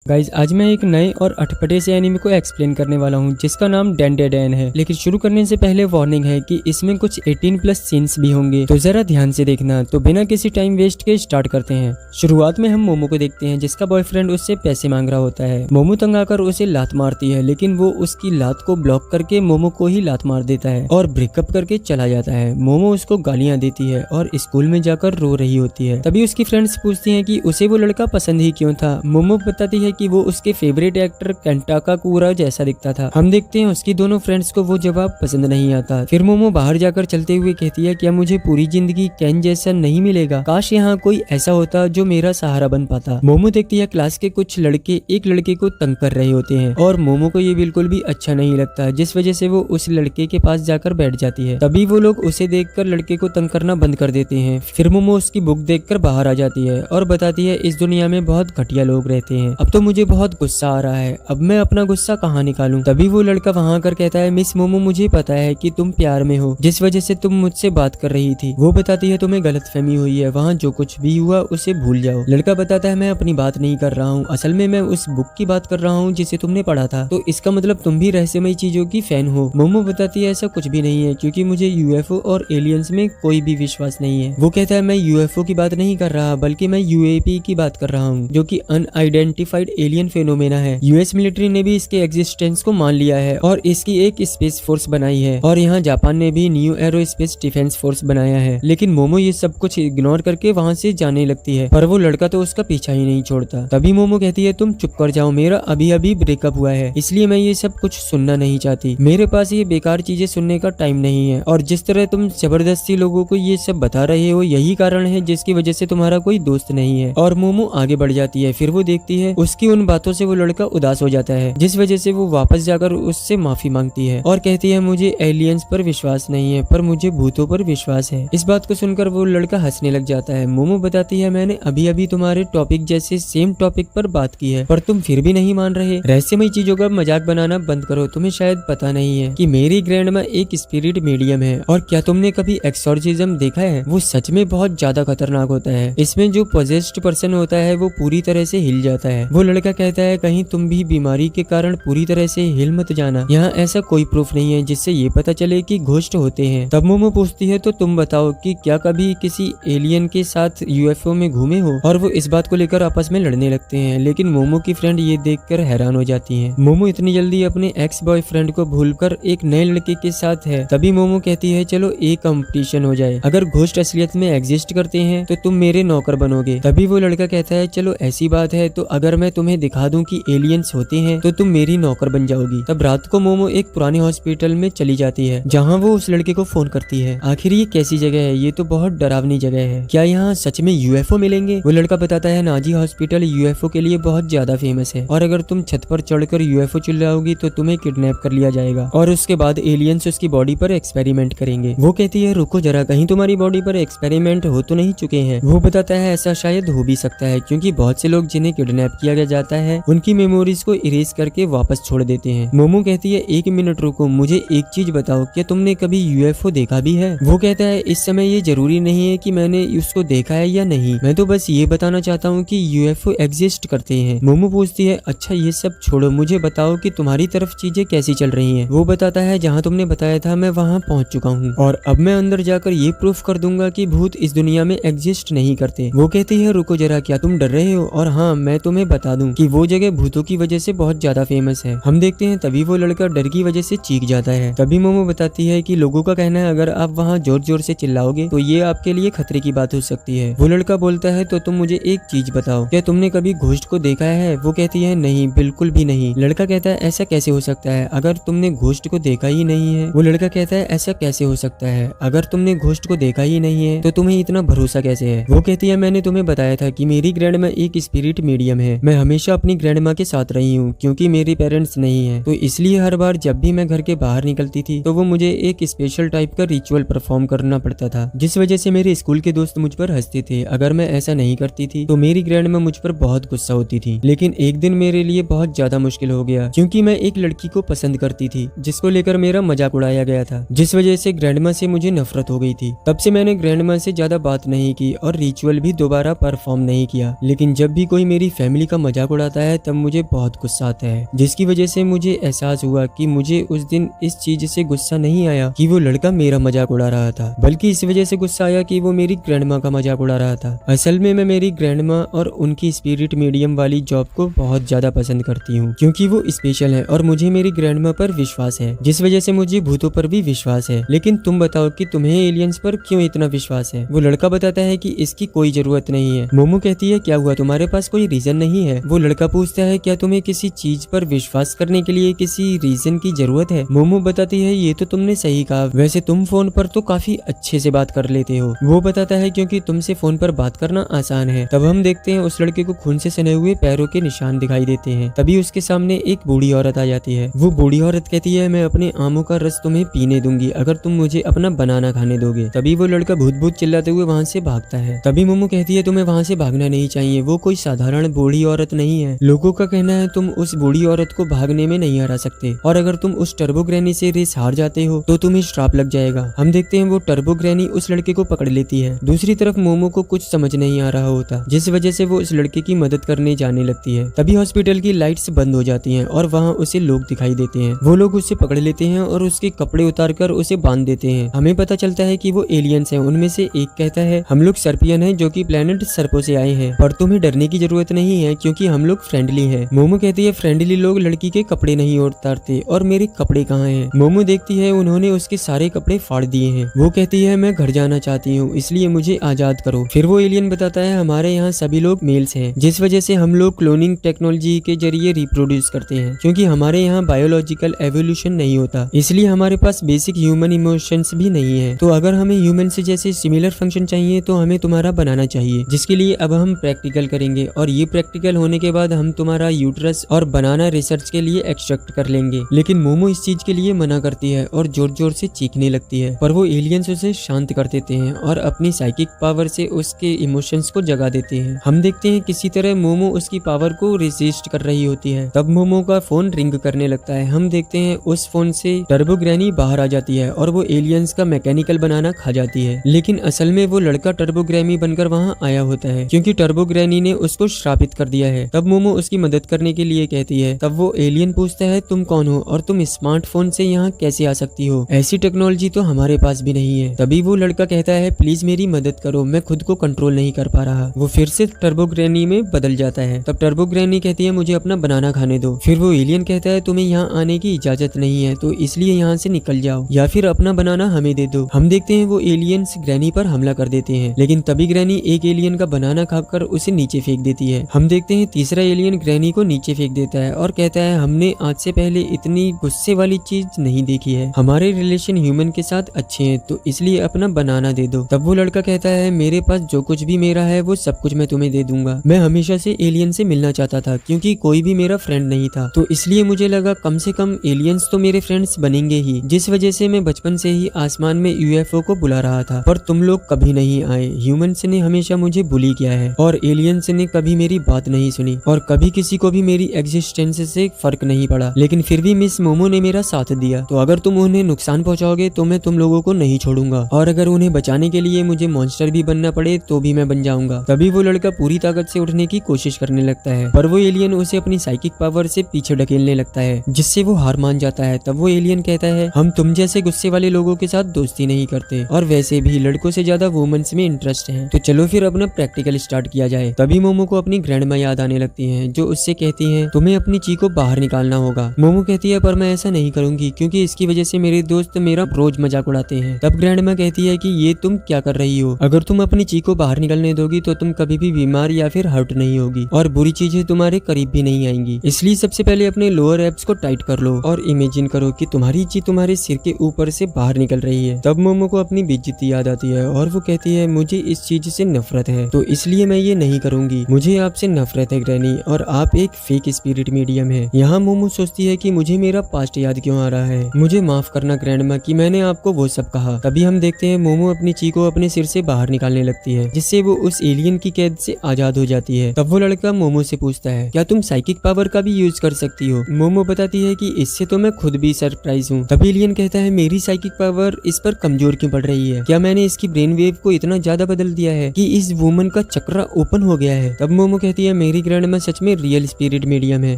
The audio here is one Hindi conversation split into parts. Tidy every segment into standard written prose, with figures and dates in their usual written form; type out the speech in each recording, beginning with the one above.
गाइज आज मैं एक नए और अटपटे से एनीमे को एक्सप्लेन करने वाला हूँ जिसका नाम डेंडेडेन है। लेकिन शुरू करने से पहले वार्निंग है कि इसमें कुछ 18+ सीन्स भी होंगे, तो जरा ध्यान से देखना। तो बिना किसी टाइम वेस्ट के स्टार्ट करते हैं। शुरुआत में हम मोमो को देखते हैं जिसका बॉयफ्रेंड उससे पैसे मांग रहा होता है। मोमो तंग आकर उसे लात मारती है, लेकिन वो उसकी लात को ब्लॉक करके मोमो को ही लात मार देता है और ब्रेकअप करके चला जाता है। मोमो उसको गालियां देती है और स्कूल में जाकर रो रही होती है। तभी उसकी फ्रेंड्स पूछती हैं कि उसे वो लड़का पसंद ही क्यों था। मोमो बताती है कि वो उसके फेवरेट एक्टर केंटाका कुरा जैसा दिखता था। हम देखते हैं उसकी दोनों फ्रेंड्स को वो जवाब पसंद नहीं आता। फिर मोमो बाहर जाकर चलते हुए कहती है क्या मुझे पूरी जिंदगी केन जैसा नहीं मिलेगा, काश यहाँ कोई ऐसा होता जो मेरा सहारा बन पाता। मोमो देखती है क्लास के कुछ लड़के एक लड़के को तंग कर रहे होते हैं और मोमो को ये बिल्कुल भी अच्छा नहीं लगता, जिस वजह से वो उस लड़के के पास जाकर बैठ जाती है। तभी वो लोग उसे देखकर लड़के को तंग करना बंद कर देते हैं। फिर मोमो उसकी बुक देखकर बाहर आ जाती है और बताती है इस दुनिया में बहुत घटिया लोग रहते हैं। अब तो मुझे बहुत गुस्सा आ रहा है, अब मैं अपना गुस्सा कहाँ निकालूं। तभी वो लड़का वहाँ आकर कहता है मिस मोमो मुझे पता है कि तुम प्यार में हो, जिस वजह से तुम मुझसे बात कर रही थी। वो बताती है तुम्हें गलतफहमी हुई है, वहाँ जो कुछ भी हुआ उसे भूल जाओ। लड़का बताता है मैं अपनी बात नहीं कर रहा हूँ, असल में मैं उस बुक की बात कर रहा हूँ जिसे तुमने पढ़ा था, तो इसका मतलब तुम भी रहस्यमय चीजों की फैन हो। मोमो बताती है ऐसा कुछ भी नहीं है, क्योंकि मुझे यूएफओ और एलियंस में कोई भी विश्वास नहीं है। वो कहता है मैं यूएफओ की बात नहीं कर रहा, बल्कि मैं यूएपी की बात कर रहा हूँ, जो कि अनआइडेंटिफाइड एलियन फेनोमेना है। यूएस मिलिट्री ने भी इसके एग्जिस्टेंस को मान लिया है और इसकी एक स्पेस फोर्स बनाई है, और यहाँ जापान ने भी न्यू एरोस्पेस डिफेंस फोर्स बनाया है। लेकिन मोमो ये सब कुछ इग्नोर करके वहाँ से जाने लगती है, पर वो लड़का तो उसका पीछा ही नहीं छोड़ता। तभी मोमो कहती है तुम चुप कर जाओ, मेरा अभी अभी ब्रेकअप हुआ है, इसलिए मैं ये सब कुछ सुनना नहीं चाहती। मेरे पास ये बेकार चीजें सुनने का टाइम नहीं है, और जिस तरह तुम जबरदस्ती लोगों को ये सब बता रहे हो यही कारण है जिसकी वजह से तुम्हारा कोई दोस्त नहीं है। और मोमो आगे बढ़ जाती है। फिर वो देखती है उसकी उन बातों से वो लड़का उदास हो जाता है, जिस वजह से वो वापस जाकर उससे माफी मांगती है और कहती है मुझे एलियंस पर विश्वास नहीं है, पर मुझे भूतों पर विश्वास है। इस बात को सुनकर वो लड़का हंसने लग जाता है। मोमो बताती है मैंने अभी अभी तुम्हारे टॉपिक जैसे सेम टॉपिक पर बात की है, पर तुम फिर भी नहीं मान रहे। रहस्यमय चीजों का मजाक बनाना बंद करो। तुम्हें शायद पता नहीं है कि मेरी ग्रैंडमा एक स्पिरिट मीडियम है, और क्या तुमने कभी एक्सोर्सिज्म देखा है? वो सच में बहुत ज्यादा खतरनाक होता है। इसमें जो पॉजेस्ड पर्सन होता है वो पूरी तरह से हिल जाता है। वो लड़का कहता है कहीं तुम भी बीमारी के कारण पूरी तरह से हिल मत जाना, यहाँ ऐसा कोई प्रूफ नहीं है जिससे ये पता चले कि घोस्ट होते हैं। तब मोमो पूछती है तो तुम बताओ कि क्या कभी किसी एलियन के साथ यूएफओ में घूमे हो? और वो इस बात को लेकर आपस में लड़ने लगते हैं, लेकिन मोमो की फ्रेंड ये देखकर हैरान हो जाती है। मोमो इतनी जल्दी अपने एक्स बॉयफ्रेंड को भूलकर एक नए लड़के के साथ है। तभी मोमो कहती है चलो एक कंपटीशन हो जाए, अगर घोस्ट असलियत में एग्जिस्ट करते हैं तो तुम मेरे नौकर बनोगे। तभी वो लड़का कहता है चलो ऐसी बात है तो अगर मैं तुम्हें दिखा दूं कि एलियंस होते हैं तो तुम मेरी नौकर बन जाओगी। तब रात को मोमो एक पुराने हॉस्पिटल में चली जाती है, जहाँ वो उस लड़के को फोन करती है। आखिर ये कैसी जगह है? ये तो बहुत डरावनी जगह है, क्या यहाँ सच में यूएफओ मिलेंगे? वो लड़का बताता है नाजी हॉस्पिटल यूएफओ के लिए बहुत ज्यादा फेमस है, और अगर तुम छत पर चढ़कर यूएफओ चिल्लाओगी तो तुम्हें किडनैप कर लिया जाएगा, और उसके बाद एलियंस उसकी बॉडी पर एक्सपेरिमेंट करेंगे। वो कहती है रुको जरा, कहीं तुम्हारी बॉडी पर एक्सपेरिमेंट हो तो नहीं चुके हैं? वो बताता है ऐसा शायद हो भी सकता है, क्योंकि बहुत से लोग जिन्हें किडनैप किया जाता है उनकी मेमोरीज को इरेज करके वापस छोड़ देते हैं। मोमो कहती है एक मिनट रुको, मुझे एक चीज बताओ, क्या तुमने कभी यूएफओ देखा भी है? वो कहता है इस समय ये जरूरी नहीं है कि मैंने उसको देखा है या नहीं, मैं तो बस ये बताना चाहता हूँ कि यूएफओ एग्जिस्ट करते हैं। मोमो पूछती है अच्छा ये सब छोड़ो, मुझे बताओ कि तुम्हारी तरफ चीजें कैसी चल रही हैं। वो बताता है जहाँ तुमने बताया था मैं वहाँ पहुँच चुका हूँ, और अब मैं अंदर जाकर ये प्रूफ कर दूंगा कि भूत इस दुनिया में एग्जिस्ट नहीं करते। वो कहती है रुको जरा, क्या तुम डर रहे हो? और हाँ मैं तुम्हें बता दूं कि वो जगह भूतों की वजह से बहुत ज्यादा फेमस है। हम देखते हैं तभी वो लड़का डर की वजह से चीख जाता है। तभी मोमो बताती है कि लोगों का कहना है अगर आप वहाँ जोर जोर से चिल्लाओगे तो ये आपके लिए खतरे की बात हो सकती है। वो लड़का बोलता है तो तुम मुझे एक चीज बताओ, क्या तुमने कभी घोस्ट को देखा है? वो कहती है नहीं, बिल्कुल भी नहीं। लड़का कहता है ऐसा कैसे हो सकता है अगर तुमने घोस्ट को देखा ही नहीं है? वो लड़का कहता है ऐसा कैसे हो सकता है, अगर तुमने घोस्ट को देखा ही नहीं है तो तुम्हें इतना भरोसा कैसे है? वो कहती है मैंने तुम्हें बताया था कि मेरी ग्रैंडमा एक स्पिरिट मीडियम है, मैं हमेशा अपनी ग्रैंडमा के साथ रही हूँ, क्योंकि मेरे पेरेंट्स नहीं है, तो इसलिए हर बार जब भी मैं घर के बाहर निकलती थी तो वो मुझे एक स्पेशल टाइप का रिचुअल परफॉर्म करना पड़ता था, जिस वजह से मेरे स्कूल के दोस्त मुझ पर हंसते थे। अगर मैं ऐसा नहीं करती थी तो मेरी ग्रैंडमा मुझ पर बहुत गुस्सा होती थी। लेकिन एक दिन मेरे लिए बहुत ज्यादा मुश्किल हो गया, क्योंकि मैं एक लड़की को पसंद करती थी जिसको लेकर मेरा मजाक उड़ाया गया था, जिस वजह से ग्रैंडमा से मुझे नफरत हो गई थी। तब से मैंने ग्रैंडमा से ज्यादा बात नहीं की और रिचुअल भी दोबारा परफॉर्म नहीं किया। लेकिन जब भी कोई मेरी फैमिली का मजाक मजाक उड़ाता है तब मुझे बहुत गुस्सा आता है, जिसकी वजह से मुझे एहसास हुआ कि मुझे उस दिन इस चीज से गुस्सा नहीं आया कि वो लड़का मेरा मजाक उड़ा रहा था, बल्कि इस वजह से गुस्सा आया कि वो मेरी ग्रैंडमा का मजाक उड़ा रहा था। असल में मैं मेरी ग्रैंडमा और उनकी स्पिरिट मीडियम वाली जॉब को बहुत ज्यादा पसंद करती हूँ, क्योंकि वो स्पेशल है और मुझे मेरी ग्रैंडमा पर विश्वास है, जिस वजह से मुझे भूतों पर भी विश्वास है। लेकिन तुम बताओ कि तुम्हें एलियंस पर क्यों इतना विश्वास है? वो लड़का बताता है कि इसकी कोई जरूरत नहीं है। मोमो कहती है क्या हुआ, तुम्हारे पास कोई रीजन नहीं है? वो लड़का पूछता है क्या तुम्हें किसी चीज पर विश्वास करने के लिए किसी रीजन की जरूरत है? मोमो बताती है ये तो तुमने सही कहा, वैसे तुम फोन पर तो काफी अच्छे से बात कर लेते हो। वो बताता है क्योंकि तुमसे फोन पर बात करना आसान है। तब हम देखते हैं उस लड़के को खून से सने हुए पैरों के निशान दिखाई देते हैं। तभी उसके सामने एक बूढ़ी औरत आ जाती है। वो बूढ़ी औरत कहती है मैं अपने आमों का रस तुम्हें पीने दूंगी अगर तुम मुझे अपना बनाना खाने दोगे। तभी वो लड़का भूत भूत चिल्लाते हुए वहाँ से भागता है। तभी मोमो कहती है तुम्हें वहाँ से भागना नहीं चाहिए, वो कोई साधारण बूढ़ी औरत नहीं है। लोगों का कहना है तुम उस बूढ़ी औरत को भागने में नहीं हरा सकते, और अगर तुम उस टर्बो ग्रैनी से रेस हार जाते हो तो तुम्हें श्राप लग जाएगा। हम देखते हैं वो टर्बो ग्रैनी उस लड़के को पकड़ लेती है। दूसरी तरफ मोमो को कुछ समझ नहीं आ रहा होता, जिस वजह से वो उस लड़के की मदद करने जाने लगती है। तभी हॉस्पिटल की लाइट्स बंद हो जाती हैं और वहाँ उसे लोग दिखाई देते हैं। वो लोग उसे पकड़ लेते हैं और उसके कपड़े उतारकर उसे बांध देते हैं। हमें पता चलता है कि वो एलियंस हैं। उनमें से एक कहता है हम लोग सर्पियन हैं जो कि प्लेनेट सर्पो से आए हैं, पर तुम्हें डरने की जरूरत नहीं है क्योंकि हम लोग फ्रेंडली हैं। मोमो कहती है फ्रेंडली लोग लड़की के कपड़े नहीं उतारते, और मेरे कपड़े कहाँ हैं? मोमो देखती है उन्होंने उसके सारे कपड़े फाड़ दिए हैं। वो कहती है मैं घर जाना चाहती हूँ, इसलिए मुझे आजाद करो। फिर वो एलियन बताता है हमारे यहाँ सभी लोग मेल्स हैं, जिस वजह से हम लोग क्लोनिंग टेक्नोलॉजी के जरिए रिप्रोड्यूस करते हैं, क्योंकि हमारे यहाँ बायोलॉजिकल एवोल्यूशन नहीं होता, इसलिए हमारे पास बेसिक ह्यूमन इमोशंस भी नहीं है। तो अगर हमें ह्यूमन से जैसे सिमिलर फंक्शन चाहिए तो हमें तुम्हारा बनाना चाहिए, जिसके लिए अब हम प्रैक्टिकल करेंगे, और ये प्रैक्टिकल होने के बाद हम तुम्हारा यूट्रस और बनाना रिसर्च के लिए एक्सट्रैक्ट कर लेंगे। लेकिन मोमो इस चीज के लिए मना करती है और जोर जोर से चीखने लगती है, पर वो एलियंस उसे शांत कर देते हैं और अपनी साइकिक पावर से उसके इमोशंस को जगा देते हैं। हम देखते हैं किसी तरह मोमो उसकी पावर को रेजिस्ट कर रही होती है। तब मोमो का फोन रिंग करने लगता है। हम देखते हैं उस फोन से टर्बो ग्रैनी बाहर आ जाती है और वो एलियंस का मैकेनिकल बनाना खा जाती है। लेकिन असल में वो लड़का टर्बो ग्रैनी बनकर वहाँ आया होता है, क्योंकि टर्बो ग्रैनी ने उसको श्रापित कर दिया है। तब मोमो उसकी मदद करने के लिए कहती है। तब वो एलियन पूछता है तुम कौन हो और तुम स्मार्टफोन से यहाँ कैसे आ सकती हो? ऐसी टेक्नोलॉजी तो हमारे पास भी नहीं है। तभी वो लड़का कहता है प्लीज मेरी मदद करो, मैं खुद को कंट्रोल नहीं कर पा रहा। वो फिर से टर्बो ग्रैनी में बदल जाता है। तब टर्बो ग्रैनी कहती है मुझे अपना बनाना खाने दो। फिर वो एलियन कहता है तुम्हें यहाँ आने की इजाजत नहीं है, तो इसलिए यहाँ से निकल जाओ या फिर अपना बनाना हमें दे दो। हम देखते हैं वो एलियंस ग्रैनी पर हमला कर देते हैं, लेकिन तभी ग्रैनी एक एलियन का बनाना खाकर उसे नीचे फेंक देती है। हम देखते हैं तीसरा एलियन ग्रैनी को नीचे फेंक देता है और कहता है हमने आज से पहले इतनी गुस्से वाली चीज नहीं देखी है, हमारे रिलेशन ह्यूमन के साथ अच्छे हैं, तो इसलिए अपना बनाना दे दो। तब वो लड़का कहता है मेरे पास जो कुछ भी मेरा है वो सब कुछ मैं तुम्हें दे दूंगा। मैं हमेशा से एलियन से मिलना चाहता था, क्योंकि कोई भी मेरा फ्रेंड नहीं था, तो इसलिए मुझे लगा कम से कम एलियंस तो मेरे फ्रेंड्स बनेंगे ही, जिस वजह से मैं बचपन से ही आसमान में यूएफओ को बुला रहा था, पर तुम लोग कभी नहीं आए। ह्यूमंस ने हमेशा मुझे बुली किया है और एलियंस ने कभी मेरी बात नहीं सुनी, और कभी किसी को भी मेरी एग्जिस्टेंस से फर्क नहीं पड़ा, लेकिन फिर भी मिस मोमो ने मेरा साथ दिया। तो अगर तुम उन्हें नुकसान पहुंचाओगे तो मैं तुम लोगों को नहीं छोड़ूंगा, और अगर उन्हें बचाने के लिए मुझे मॉन्स्टर भी बनना पड़े तो भी मैं बन जाऊंगा। तभी वो लड़का पूरी ताकत से उठने की कोशिश करने लगता है, पर वो एलियन उसे अपनी साइकिक पावर से पीछे ढकेलने लगता है, जिससे वो हार मान जाता है। तब वो एलियन कहता है हम तुम जैसे गुस्से वाले लोगों के साथ दोस्ती नहीं करते, और वैसे भी लड़कों से ज्यादा वुमेन्स में इंटरेस्ट है, तो चलो फिर अपना प्रैक्टिकल स्टार्ट किया जाए। तभी मोमो को अपनी ग्रैंडमा याद आने लगती है, जो उससे कहती है तुम्हें अपनी ची को बाहर निकालना होगा। मोमो कहती है पर मैं ऐसा नहीं करूंगी, क्योंकि इसकी वजह से मेरे दोस्त मेरा रोज मजाक उड़ाते हैं। तब ग्रैंडमा कहती है कि ये तुम क्या कर रही हो, अगर तुम अपनी ची को बाहर निकलने दोगी तो तुम कभी भी बीमार या फिर हर्ट नहीं होगी, और बुरी चीजें तुम्हारे करीब भी नहीं आएंगी। इसलिए सबसे पहले अपने लोअर एब्स को टाइट कर लो और इमेजिन करो कि तुम्हारी ची तुम्हारे सिर के ऊपर से बाहर निकल रही है। तब मोमो को अपनी बेइज्जती याद आती है और वो कहती है मुझे इस चीज से नफरत है, तो इसलिए मैं ये नहीं करूंगी, मुझे आपसे नफरत है ग्रैनी, और आप एक फेक स्पिरिट मीडियम है। यहाँ मोमो सोचती है कि मुझे मेरा पास्ट याद क्यों आ रहा है, मुझे माफ करना ग्रैंडमा कि मैंने आपको वो सब कहा। तभी हम देखते हैं मोमो अपनी ची को अपने सिर से बाहर निकालने लगती है, जिससे वो उस एलियन की कैद से आजाद हो जाती है। तब वो लड़का मोमो से पूछता है क्या तुम साइकिक पावर का भी यूज कर सकती हो? मोमो बताती है कि इससे तो मैं खुद भी सरप्राइज हूँ। तभी एलियन कहता है मेरी साइकिक पावर इस पर कमजोर क्यों पड़ रही है, क्या मैंने इसकी ब्रेन वेव को इतना ज्यादा बदल दिया है कि इस वुमन का चक्रा ओपन हो गया है? तब मोमो कहती है मेरे मेरी ग्रैंडमा सच में रियल स्पिरिट मीडियम है।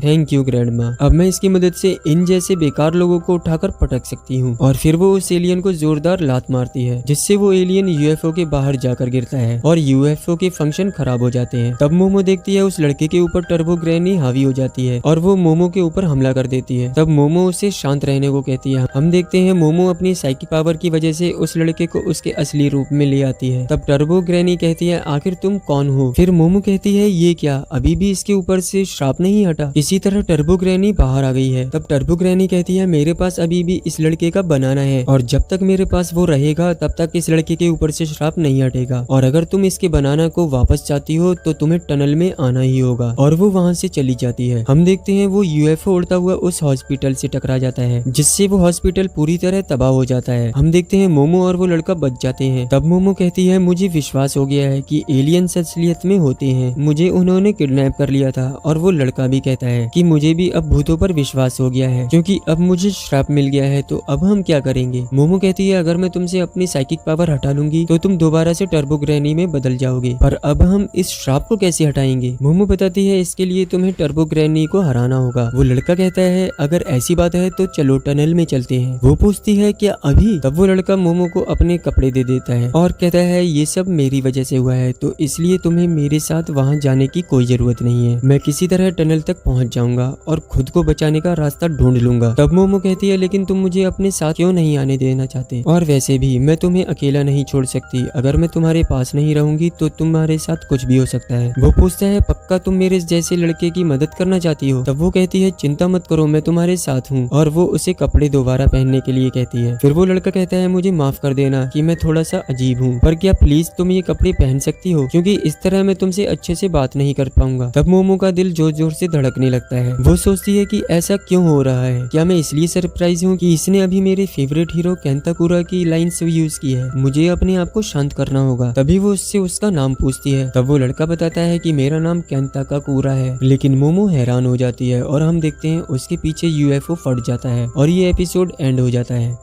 Thank you grandma. अब मैं इसकी मदद से इन जैसे बेकार लोगों को उठाकर पटक सकती हूँ। और फिर वो उस एलियन को जोरदार लात मारती है, जिससे वो एलियन यूएफओ के बाहर जाकर गिरता है और यूएफओ के फंक्शन खराब हो जाते हैं। तब मोमो देखती है उस लड़के के ऊपर टर्बो ग्रैनी हावी हो जाती है और वो मोमो के ऊपर हमला कर देती है। तब मोमो उसे शांत रहने को कहती है। हम देखते हैं मोमो अपनी साइकिक पावर की वजह से उस लड़के को उसके असली रूप में ले आती है। तब टर्बो ग्रैनी कहती है, आखिर तुम कौन हो? फिर मोमो कहती है, ये क्या, अभी भी इसके ऊपर से श्राप नहीं हटा? इसी तरह टर्बो ग्रैनी बाहर आ गई है। तब टर्बो ग्रैनी कहती है, मेरे पास अभी भी इस लड़के का बनाना है और जब तक मेरे पास वो रहेगा तब तक इस लड़के के ऊपर से श्राप नहीं हटेगा। और अगर तुम इसके बनाना को वापस चाहती हो तो तुम्हें टनल में आना ही होगा। और वो वहाँ से चली जाती है। हम देखते हैं वो यूएफओ उड़ता हुआ उस हॉस्पिटल से टकरा जाता है, जिससे वो हॉस्पिटल पूरी तरह तबाह हो जाता है। हम देखते हैं मोमो और वो लड़का बच जाते हैं। तब मोमो कहती है, मुझे विश्वास हो गया है कि एलियंस असलियत में होते हैं, मुझे उन्होंने किडनैप कर लिया था। और वो लड़का भी कहता है कि मुझे भी अब भूतों पर विश्वास हो गया है, क्योंकि अब मुझे श्राप मिल गया है। तो अब हम क्या करेंगे? मोमो कहती है, अगर मैं तुमसे अपनी साइकिक पावर हटा लूंगी तो तुम दोबारा से टर्बो ग्रैनी में बदल जाओगे, पर अब हम इस श्राप को कैसे हटाएंगे? मोमो बताती है, इसके लिए तुम्हें टर्बो ग्रैनी को हराना होगा। वो लड़का कहता है, अगर ऐसी बात है तो चलो टनल में चलते हैं। वो पूछती है, क्या अभी? तब वो लड़का मोमो को अपने कपड़े दे देता है और कहता है, ये सब मेरी वजह से हुआ है, तो इसलिए तुम्हें मेरे साथ वहाँ जाने की कोई जरूरत नहीं है। मैं किसी तरह टनल तक पहुँच जाऊंगा और खुद को बचाने का रास्ता ढूंढ लूंगा। तब मोमो कहती है, लेकिन तुम मुझे अपने साथ क्यों नहीं आने देना चाहते? और वैसे भी मैं तुम्हें अकेला नहीं छोड़ सकती, अगर मैं तुम्हारे पास नहीं रहूंगी तो तुम्हारे साथ कुछ भी हो सकता है। वो पूछता है, पक्का तुम मेरे जैसे लड़के की मदद करना चाहती हो? तब वो कहती है, चिंता मत करो, मैं तुम्हारे साथ हूँ। और वो उसे कपड़े दोबारा पहनने के लिए कहती है। फिर वो लड़का कहता है, मुझे माफ कर देना कि मैं थोड़ा सा अजीब हूँ, पर क्या प्लीज तुम ये कपड़े पहन सकती हो, क्योंकि इस तरह मैं तुमसे अच्छे से बात नहीं कर पाऊंगा। तब मोमो का दिल जोर जोर से धड़कने लगता है। वो सोचती है कि ऐसा क्यों हो रहा है, क्या मैं इसलिए सरप्राइज हूँ कि इसने अभी मेरे फेवरेट हीरो केंताकुरा की लाइन्स यूज की है? मुझे अपने आप को शांत करना होगा। तभी वो उससे उसका नाम पूछती है। तब वो लड़का बताता है कि मेरा नाम केंताकुरा है। लेकिन मोमो हैरान हो जाती है और हम देखते हैं उसके पीछे यूएफओ फट जाता है और ये एपिसोड एंड हो जाता है।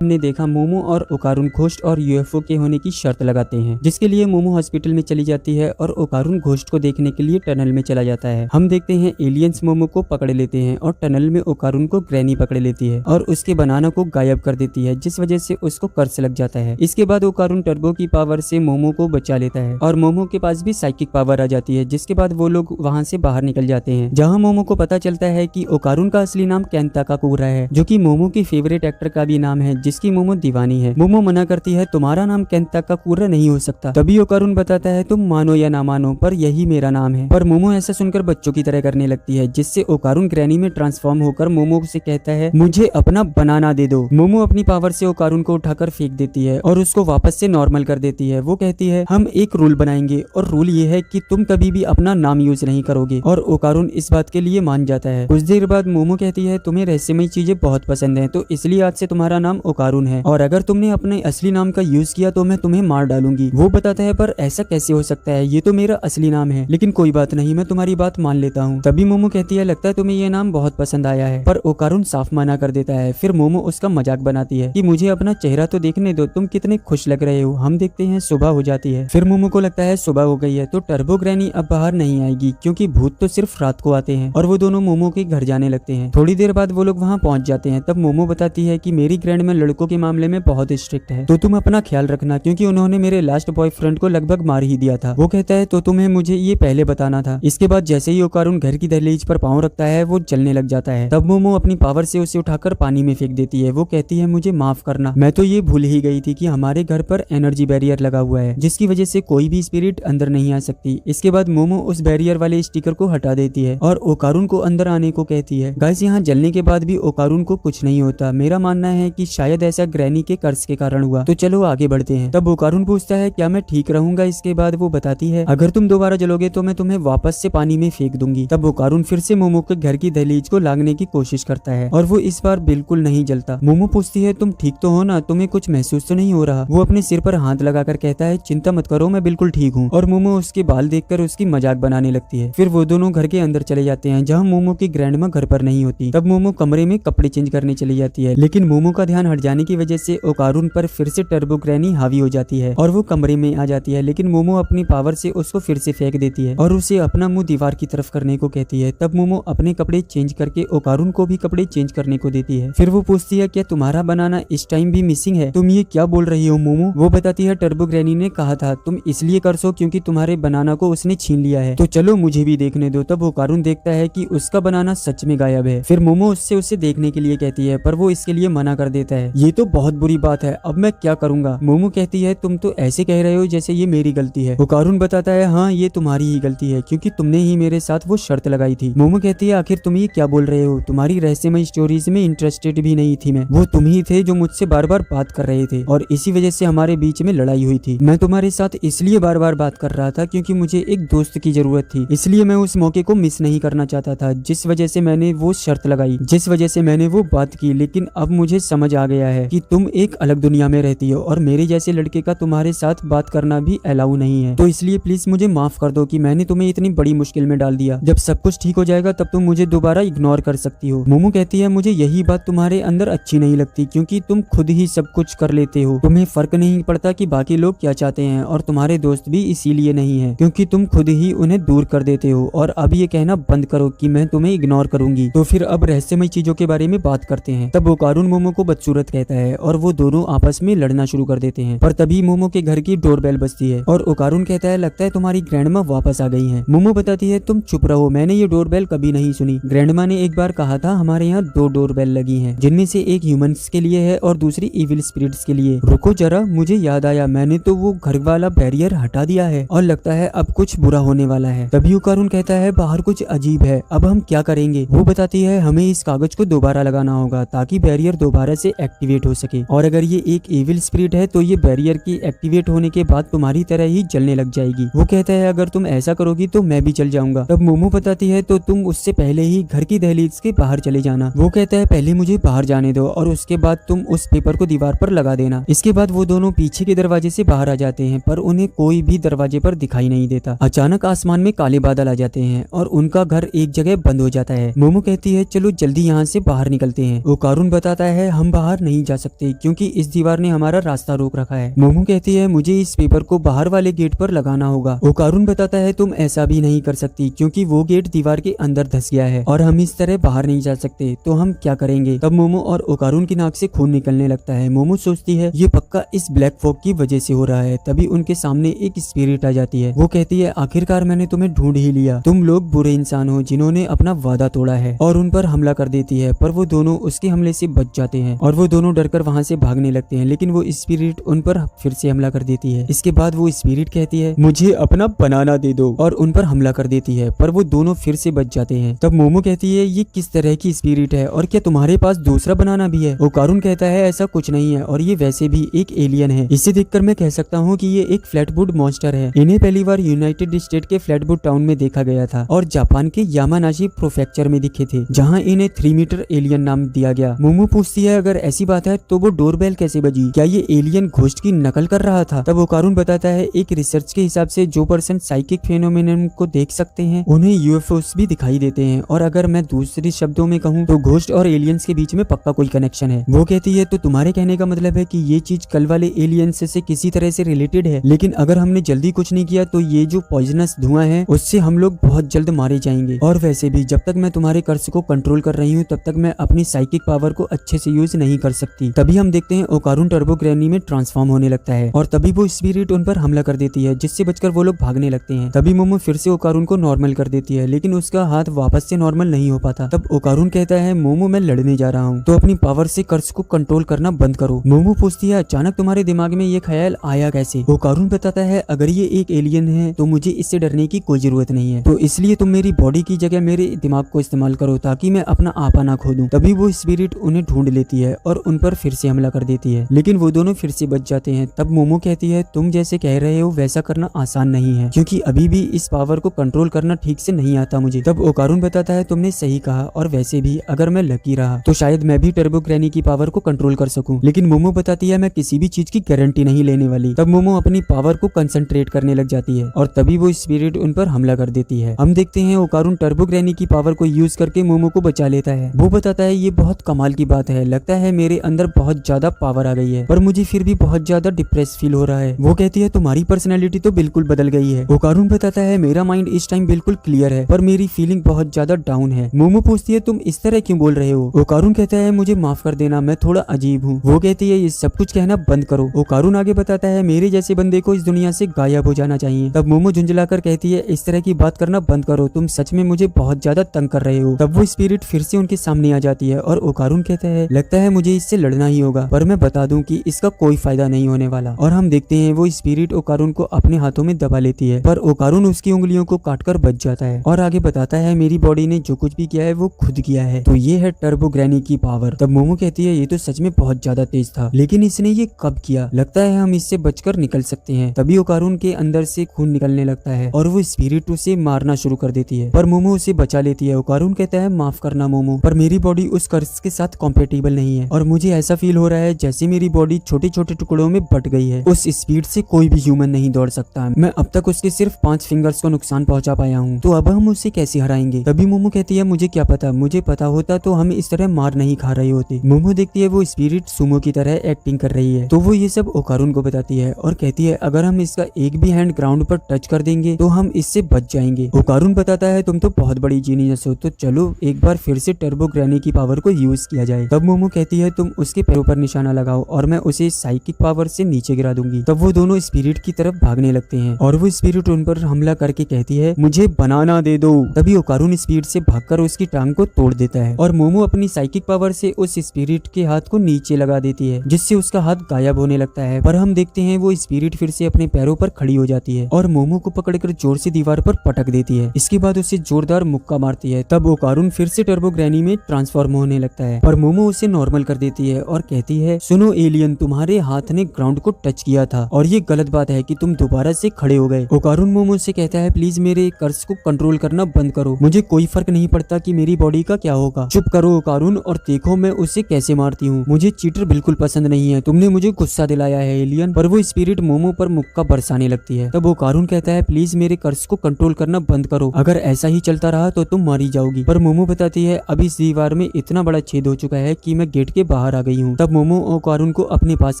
हमने देखा मोमो और ओकारुन घोस्ट और यूएफओ के होने की शर्त लगाते हैं, जिसके लिए मोमो हॉस्पिटल में चली जाती है और ओकारुन घोस्ट को देखने के लिए टनल में चला जाता है। हम देखते हैं एलियंस मोमो को पकड़ लेते हैं और टनल में ओकारुन को ग्रैनी पकड़ लेती है और उसके बनाना को गायब कर देती है, जिस वजह से उसको कर्स लग जाता है। इसके बाद ओकारुन टर्बो की पावर से मोमो को बचा लेता है और मोमो के पास भी साइकिक पावर आ जाती है, जिसके बाद वो लोग वहाँ से बाहर निकल जाते हैं, जहाँ मोमो को पता चलता है कि ओकारुन का असली नाम केंताकुरा है, जो कि मोमो की फेवरेट एक्टर का भी नाम है, जिसकी मोमो दीवानी है। मोमो मना करती है, तुम्हारा नाम केंताकुरा नहीं हो सकता। तभी ओकारुन बताता है, तुम मानो या ना मानो पर यही मेरा नाम है। पर मोमो ऐसा सुनकर बच्चों की तरह करने लगती है, जिससे ओकारुन ग्रैनी में ट्रांसफॉर्म होकर मोमो से कहता है, मुझे अपना बनाना दे दो। मोमो अपनी पावर से ओकारुन को उठाकर फेंक देती है और उसको वापस से नॉर्मल कर देती है। वो कहती है, हम एक रूल बनाएंगे और रूल ये है कि तुम कभी भी अपना नाम यूज नहीं करोगे। और ओकारुन इस बात के लिए मान जाता है। कुछ देर बाद मोमो कहती है, तुम्हें रहस्यमयी चीजें बहुत पसंद है, तो इसलिए आज से तुम्हारा नाम ओकारुन है और अगर तुमने अपने असली नाम का यूज किया तो मैं तुम्हें मार डालूंगी। वो बताता है, पर ऐसा कैसे हो सकता है, ये तो मेरा असली नाम है। लेकिन कोई बात नहीं, मैं तुम्हारी बात मान लेता हूँ। तभी मोमो कहती है, लगता है तुम्हें ये नाम बहुत पसंद आया है। पर ओकारुन साफ मना कर देता है। फिर मोमो उसका मजाक बनाती है कि मुझे अपना चेहरा तो देखने दो, तुम कितने खुश लग रहे हो। हम देखते हैं सुबह हो जाती है। फिर मोमो को लगता है सुबह हो गई है तो टर्बो ग्रैनी अब बाहर नहीं आएगी, क्योंकि भूत तो सिर्फ रात को आते हैं। और वो दोनों मोमो के घर जाने लगते हैं। थोड़ी देर बाद वो लोग वहाँ पहुंच जाते हैं। तब मोमो बताती है कि मेरी ग्रैंड में लड़कों के मामले में बहुत स्ट्रिक्ट है, तो तुम अपना ख्याल रखना, क्योंकि उन्होंने मेरे लास्ट बॉयफ्रेंड को लगभग मार ही दिया था। वो कहता है, तो तुम्हें मुझे ये पहले बताना था। इसके बाद जैसे ही ओकारुन घर की दहलीज पर पांव रखता है वो जलने लग जाता है। तब मोमो अपनी पावर से उसे उठाकर पानी में फेंक देती है। वो कहती है, मुझे माफ करना, मैं तो ये भूल ही गई थी कि हमारे घर पर एनर्जी बैरियर लगा हुआ है, जिसकी वजह से कोई भी स्पिरिट अंदर नहीं आ सकती। इसके बाद मोमो उस बैरियर वाले स्टिकर को हटा देती है और ओकारुन को अंदर आने को कहती है। गाइस, यहाँ जलने के बाद भी ओकारुन को कुछ नहीं होता। मेरा मानना है कि शायद ऐसा ग्रैनी के कर्ज के कारण हुआ। तो चलो आगे बढ़ते हैं। तब ओकारुन पूछता है, क्या मैं ठीक रहूंगा? इसके बाद वो बताती है, अगर तुम दोबारा जलोगे तो मैं तुम्हें वापस से पानी में फेंक दूंगी। तब ओकारुन फिर से मोमो के घर की दहलीज को लागने की कोशिश करता है और वो इस बार बिल्कुल नहीं जलता। मोमो पूछती है, तुम ठीक तो हो ना, तुम्हें कुछ महसूस तो नहीं हो रहा? वो अपने सिर पर हाथ लगाकर कहता है, चिंता मत करो, मैं बिल्कुल ठीक हूँ। और मोमो उसके बाल देखकर उसकी मजाक बनाने लगती है। फिर वो दोनों घर के अंदर चले जाते हैं, जहाँ मोमो की ग्रैंडमा घर पर नहीं होती। तब मोमो कमरे में कपड़े चेंज करने चली जाती है, लेकिन मोमो का ध्यान हट हट जाने की वजह से ओकारुन पर फिर से टर्बो ग्रैनी हावी हो जाती है और वो कमरे में आ जाती है, लेकिन मोमो अपनी पावर से उसको फिर से फेंक देती है और उसे अपना मुंह दीवार की तरफ करने को कहती है। तब मोमो अपने कपड़े चेंज करके ओकारुन को भी कपड़े चेंज करने को देती है। फिर वो पूछती है क्या तुम्हारा बनाना इस टाइम भी मिसिंग है? तुम ये क्या बोल रही हो मोमो? वो बताती है टर्बो ग्रैनी ने कहा था तुम इसलिए कर सो क्योंकि तुम्हारे बनाना को उसने छीन लिया है, तो चलो मुझे भी देखने दो। तब ओकारुन देखता है कि उसका बनाना सच में गायब है। फिर मोमो उससे उसे देखने के लिए कहती है पर वो इसके लिए मना कर देता है। ये तो बहुत बुरी बात है, अब मैं क्या करूंगा? मोमो कहती है तुम तो ऐसे कह रहे हो जैसे ये मेरी गलती है। ओकारुन बताता है हाँ ये तुम्हारी ही गलती है क्योंकि तुमने ही मेरे साथ वो शर्त लगाई थी। मोमो कहती है आखिर तुम ये क्या बोल रहे हो? तुम्हारी रहस्यमय स्टोरीज में इंटरेस्टेड भी नहीं थी मैं, वो तुम ही थे जो मुझसे बार बार बात कर रहे थे और इसी वजह से हमारे बीच में लड़ाई हुई थी। मैं तुम्हारे साथ इसलिए बार बार बात कर रहा था क्योंकि मुझे एक दोस्त की जरूरत थी, इसलिए मैं उस मौके को मिस नहीं करना चाहता था जिस वजह से मैंने वो शर्त लगाई, जिस वजह से मैंने वो बात की। लेकिन अब मुझे समझ आ गया है कि तुम एक अलग दुनिया में रहती हो और मेरे जैसे लड़के का तुम्हारे साथ बात करना भी अलाउ नहीं है, तो इसलिए प्लीज मुझे माफ कर दो कि मैंने तुम्हें इतनी बड़ी मुश्किल में डाल दिया। जब सब कुछ ठीक हो जाएगा तब तुम मुझे दोबारा इग्नोर कर सकती हो। मोमो कहती है मुझे यही बात तुम्हारे अंदर अच्छी नहीं लगती क्योंकि तुम खुद ही सब कुछ कर लेते हो, तुम्हें फर्क नहीं पड़ता कि बाकी लोग क्या चाहते हैं, और तुम्हारे दोस्त भी इसीलिए नहीं है क्योंकि तुम खुद ही उन्हें दूर कर देते हो। और अब ये कहना बंद करो कि मैं तुम्हें इग्नोर करूंगी। तो फिर अब रहस्यमय चीजों के बारे में बात करते हैं। तब ओकारुन मोमो को बदसूरत कहता है और वो दोनों आपस में लड़ना शुरू कर देते हैं। पर तभी मोमो के घर की डोरबेल बजती है और ओकारुन कहता है लगता है तुम्हारी ग्रैंडमा वापस आ गई है। मोमो बताती है तुम चुप रहो, मैंने ये डोरबेल कभी नहीं सुनी। ग्रैंडमा ने एक बार कहा था हमारे यहाँ 2 डोरबेल लगी हैं, जिनमें से एक ह्यूमंस के लिए है और दूसरी इविल स्पिरिट्स के लिए। रुको जरा, मुझे याद आया, मैंने तो वो घर वाला बैरियर हटा दिया है और लगता है अब कुछ बुरा होने वाला है। तभी ओकारुन कहता है बाहर कुछ अजीब है, अब हम क्या करेंगे? वो बताती है हमें इस कागज को दोबारा लगाना होगा ताकि बैरियर दोबारा से एक्टिवेट हो सके, और अगर ये एक इविल स्पिरिट है तो ये बैरियर की एक्टिवेट होने के बाद तुम्हारी तरह ही जलने लग जाएगी। वो कहता है अगर तुम ऐसा करोगी तो मैं भी जल जाऊंगा। तब मोमो बताती है तो तुम उससे पहले ही घर की दहलीज के बाहर चले जाना। वो कहता है पहले मुझे बाहर जाने दो और उसके बाद तुम उस पेपर को दीवार पर लगा देना। इसके बाद वो दोनों पीछे के दरवाजे से बाहर आ जाते हैं पर उन्हें कोई भी दरवाजे पर दिखाई नहीं देता। अचानक आसमान में काले बादल आ जाते हैं और उनका घर एक जगह बंद हो जाता है। मोमो कहती है चलो जल्दी यहाँ से बाहर निकलते हैं। ओकारुन बताता है हम बाहर नहीं जा सकते क्योंकि इस दीवार ने हमारा रास्ता रोक रखा है। मोमो कहती है मुझे इस पेपर को बाहर वाले गेट पर लगाना होगा। ओकारुन बताता है तुम ऐसा भी नहीं कर सकती क्योंकि वो गेट दीवार के अंदर धस गया है और हम इस तरह बाहर नहीं जा सकते, तो हम क्या करेंगे? तब मोमो और ओकारुन की नाक से खून निकलने लगता है। मोमो सोचती है ये पक्का इस ब्लैक फॉग की वजह से हो रहा है। तभी उनके सामने एक स्पिरिट आ जाती है। वो कहती है आखिरकार मैंने तुम्हें ढूंढ ही लिया, तुम लोग बुरे इंसान हो जिन्होंने अपना वादा तोड़ा है, और उन पर हमला कर देती है। पर वो दोनों उसके हमले से बच जाते हैं और वो दोनों डरकर वहाँ से भागने लगते हैं, लेकिन वो स्पिरिट उन पर फिर से हमला कर देती है। इसके बाद वो स्पिरिट कहती है मुझे अपना बनाना दे दो और उन पर हमला कर देती है, पर वो दोनों फिर से बच जाते हैं। तब मोमो कहती है ये किस तरह की स्पिरिट है और क्या तुम्हारे पास दूसरा बनाना भी है? ओकारुन कहता है ऐसा कुछ नहीं है और ये वैसे भी एक एलियन है। इसे देखकर मैं कह सकता हूँ कि ये एक फ्लैटवुड मॉन्स्टर है। इन्हें पहली बार यूनाइटेड स्टेट के फ्लैटवुड टाउन में देखा गया था और जापान के यामानाशी प्रोफेक्चर में दिखे थे, जहाँ इन्हें 3 मीटर एलियन नाम दिया गया। मोमो पूछती है अगर ऐसी बात है तो वो डोरबेल कैसे बजी? क्या ये एलियन घोस्ट की नकल कर रहा था? तब ओकारुन बताता है एक रिसर्च के हिसाब से जो पर्सन साइकिक फेनोमेनन को देख सकते हैं उन्हें यूएफओस भी दिखाई देते हैं, और अगर मैं दूसरे शब्दों में कहूँ तो घोस्ट और एलियंस के बीच में पक्का कोई कनेक्शन है। वो कहती है तो तुम्हारे कहने का मतलब है कि ये चीज कल वाले एलियंस से किसी तरह से रिलेटेड है, लेकिन अगर हमने जल्दी कुछ नहीं किया तो ये जो पॉइजनस धुआं है उससे हम लोग बहुत जल्द मारे जाएंगे। और वैसे भी जब तक मैं तुम्हारे कर्ज को कंट्रोल कर रही हूँ तब तक मैं अपनी साइकिक पावर को अच्छे से यूज नहीं कर सकती। तभी हम देखते हैं ओकारुन टर्बो ग्रैनी में ट्रांसफॉर्म होने लगता है और तभी वो स्पिरिट उन पर हमला कर देती है, जिससे बचकर वो लोग भागने लगते हैं। तभी मोमो फिर से ओकारुन को नॉर्मल कर देती है, लेकिन उसका हाथ वापस से नॉर्मल नहीं हो पाता। तब ओकारुन कहता है मोमो मैं लड़ने जा रहा हूँ तो अपनी पावर से कर्ज को कंट्रोल करना बंद करो। मोमो पूछती है अचानक तुम्हारे दिमाग में ये ख्याल आया कैसे? ओकारुन बताता है अगर ये एक एलियन है तो मुझे इससे डरने की कोई जरूरत नहीं है, तो इसलिए तुम मेरी बॉडी की जगह मेरे दिमाग को इस्तेमाल करो ताकि मैं अपना आपा ना खो दूं। तभी वो स्पिरिट उन्हें ढूंढ लेती है और उन पर फिर से हमला कर देती है, लेकिन वो दोनों फिर से बच जाते हैं। तब मोमो कहती है तुम जैसे कह रहे हो वैसा करना आसान नहीं है क्योंकि अभी भी इस पावर को कंट्रोल करना ठीक से नहीं आता मुझे। तब ओकारुन बताता है तुमने सही कहा, और वैसे भी अगर मैं लकी रहा तो शायद मैं भी टर्बो ग्रैनी की पावर को कंट्रोल कर सकूं, लेकिन मोमो बताती है मैं किसी भी चीज की गारंटी नहीं लेने वाली। तब मोमो अपनी पावर को कंसंट्रेट करने लग जाती है और तभी वो स्पिरिट उन पर हमला कर देती है। हम देखते हैं ओकारुन टर्बो ग्रैनी की पावर को यूज करके मोमो को बचा लेता है। वो बताता है ये बहुत कमाल की बात है, लगता है मेरे मेरे अंदर बहुत ज्यादा पावर आ गई है, पर मुझे फिर भी बहुत ज्यादा डिप्रेस फील हो रहा है। वो कहती है तुम्हारी पर्सनैलिटी तो बिल्कुल बदल गई है। ओकारुन बताता है मेरा माइंड इस टाइम बिल्कुल क्लियर है, पर मेरी फीलिंग बहुत ज्यादा डाउन है। मोमो पूछती है तुम इस तरह क्यों बोल रहे हो? ओकारुन कहता है मुझे माफ कर देना, मैं थोड़ा अजीब हूँ। वो कहती है ये सब कुछ कहना बंद करो। ओकारुन आगे बताता है मेरे जैसे बंदे को इस दुनिया से गायब हो जाना चाहिए। तब मोमो झुंझलाकर कहती है इस तरह की बात करना बंद करो, तुम सच में मुझे बहुत ज्यादा तंग कर रहे हो। तब वो स्पिरिट फिर से उनके सामने आ जाती है और ओकारुन कहता है लगता है मुझे इससे लड़ना ही होगा, पर मैं बता दूं कि इसका कोई फायदा नहीं होने वाला। और हम देखते हैं वो स्पिरिट ओकारुन को अपने हाथों में दबा लेती है, पर ओकारुन उसकी उंगलियों को काटकर बच जाता है और आगे बताता है मेरी बॉडी ने जो कुछ भी किया है वो खुद किया है, तो ये है टर्बो ग्रैनी की पावर। तब मोमो कहती है ये तो सच में बहुत ज्यादा तेज था, लेकिन इसने ये कब किया? लगता है हम इससे बचकर निकल सकते हैं। तभी ओकारुन के अंदर से खून निकलने लगता है और वो स्पिरिट उसे मारना शुरू कर देती है, पर मोमो उसे बचा लेती है। ओकारुन कहता है माफ करना मोमो, पर मेरी बॉडी उस कर्स के साथ कॉम्पेटिबल नहीं है और मुझे ऐसा फील हो रहा है जैसे मेरी बॉडी छोटे छोटे टुकड़ों में बट गई है। उस स्पीड से कोई भी ह्यूमन नहीं दौड़ सकता, मैं अब तक उसके सिर्फ 5 फिंगर्स को नुकसान पहुंचा पाया हूँ, तो अब हम उसे कैसे हराएंगे? तभी मोमो कहती है मुझे क्या पता, मुझे पता होता तो हम इस तरह मार नहीं खा रहे होते। मोमो देखती है वो स्पिरिट सुमो की तरह एक्टिंग कर रही है, तो वो ये सब ओकारुन को बताती है और कहती है अगर हम इसका एक भी हैंड ग्राउंड पर टच कर देंगे तो हम इससे बच जाएंगे। ओकारुन बताता है तुम तो बहुत बड़ी जीनियस हो, तो चलो एक बार फिर से टर्बो ग्रैनी की पावर को यूज किया जाए। तब मोमो कहती है तुम उसके पैरों पर निशाना लगाओ और मैं उसे साइकिक पावर से नीचे गिरा दूंगी। तब वो दोनों स्पिरिट की तरफ भागने लगते हैं और वो स्पिरिट उन पर हमला करके कहती है मुझे बनाना दे दो। तभी ओकारुन स्पीड से भागकर उसकी टांग को तोड़ देता है और मोमो अपनी साइकिक पावर से उस स्पिरिट के हाथ को नीचे लगा देती है, जिससे उसका हाथ गायब होने लगता है। पर हम देखते हैं वो स्पिरिट फिर से अपने पैरों पर खड़ी हो जाती है और मोमो को पकड़कर जोर से दीवार पर पटक देती है। इसके बाद उसे जोरदार मुक्का मारती है। तब ओकारुन फिर से टर्बो ग्रैनी में ट्रांसफॉर्म होने लगता है, पर मोमो उसे नॉर्मल कर देती है और कहती है सुनो एलियन, तुम्हारे हाथ ने ग्राउंड को टच किया था और ये गलत बात है कि तुम दोबारा से खड़े हो गए। ओकारुन मोमो से कहता है प्लीज मेरे कर्स को कंट्रोल करना बंद करो, मुझे कोई फर्क नहीं पड़ता कि मेरी बॉडी का क्या होगा। चुप करो ओकारुन और देखो मैं उसे कैसे मारती हूँ। मुझे चीटर बिल्कुल पसंद नहीं है, तुमने मुझे गुस्सा दिलाया है एलियन। पर वो स्पिरिट मोमो पर मुक्का बरसाने लगती है। तब ओकारुन कहता है प्लीज मेरे कर्स को कंट्रोल करना बंद करो, अगर ऐसा ही चलता रहा तो तुम मारी जाओगी। पर मोमो बताती है अब इस दीवार में इतना बड़ा छेद हो चुका है कि मैं गेट के बाहर आ गई हूँ। तब मोमो ओकारुन को अपने पास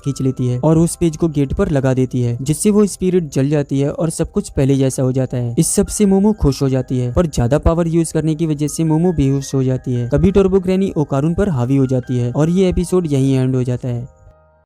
खींच लेती है और उस पेज को गेट पर लगा देती है, जिससे वो स्पिरिट जल जाती है और सब कुछ पहले जैसा हो जाता है। इस सब से मोमो खुश हो जाती है, पर ज्यादा पावर यूज करने की वजह से मोमो बेहोश हो जाती है। तभी टर्बो ग्रैनी ओकारुन पर हावी हो जाती है और ये एपिसोड यहीं एंड हो जाता है।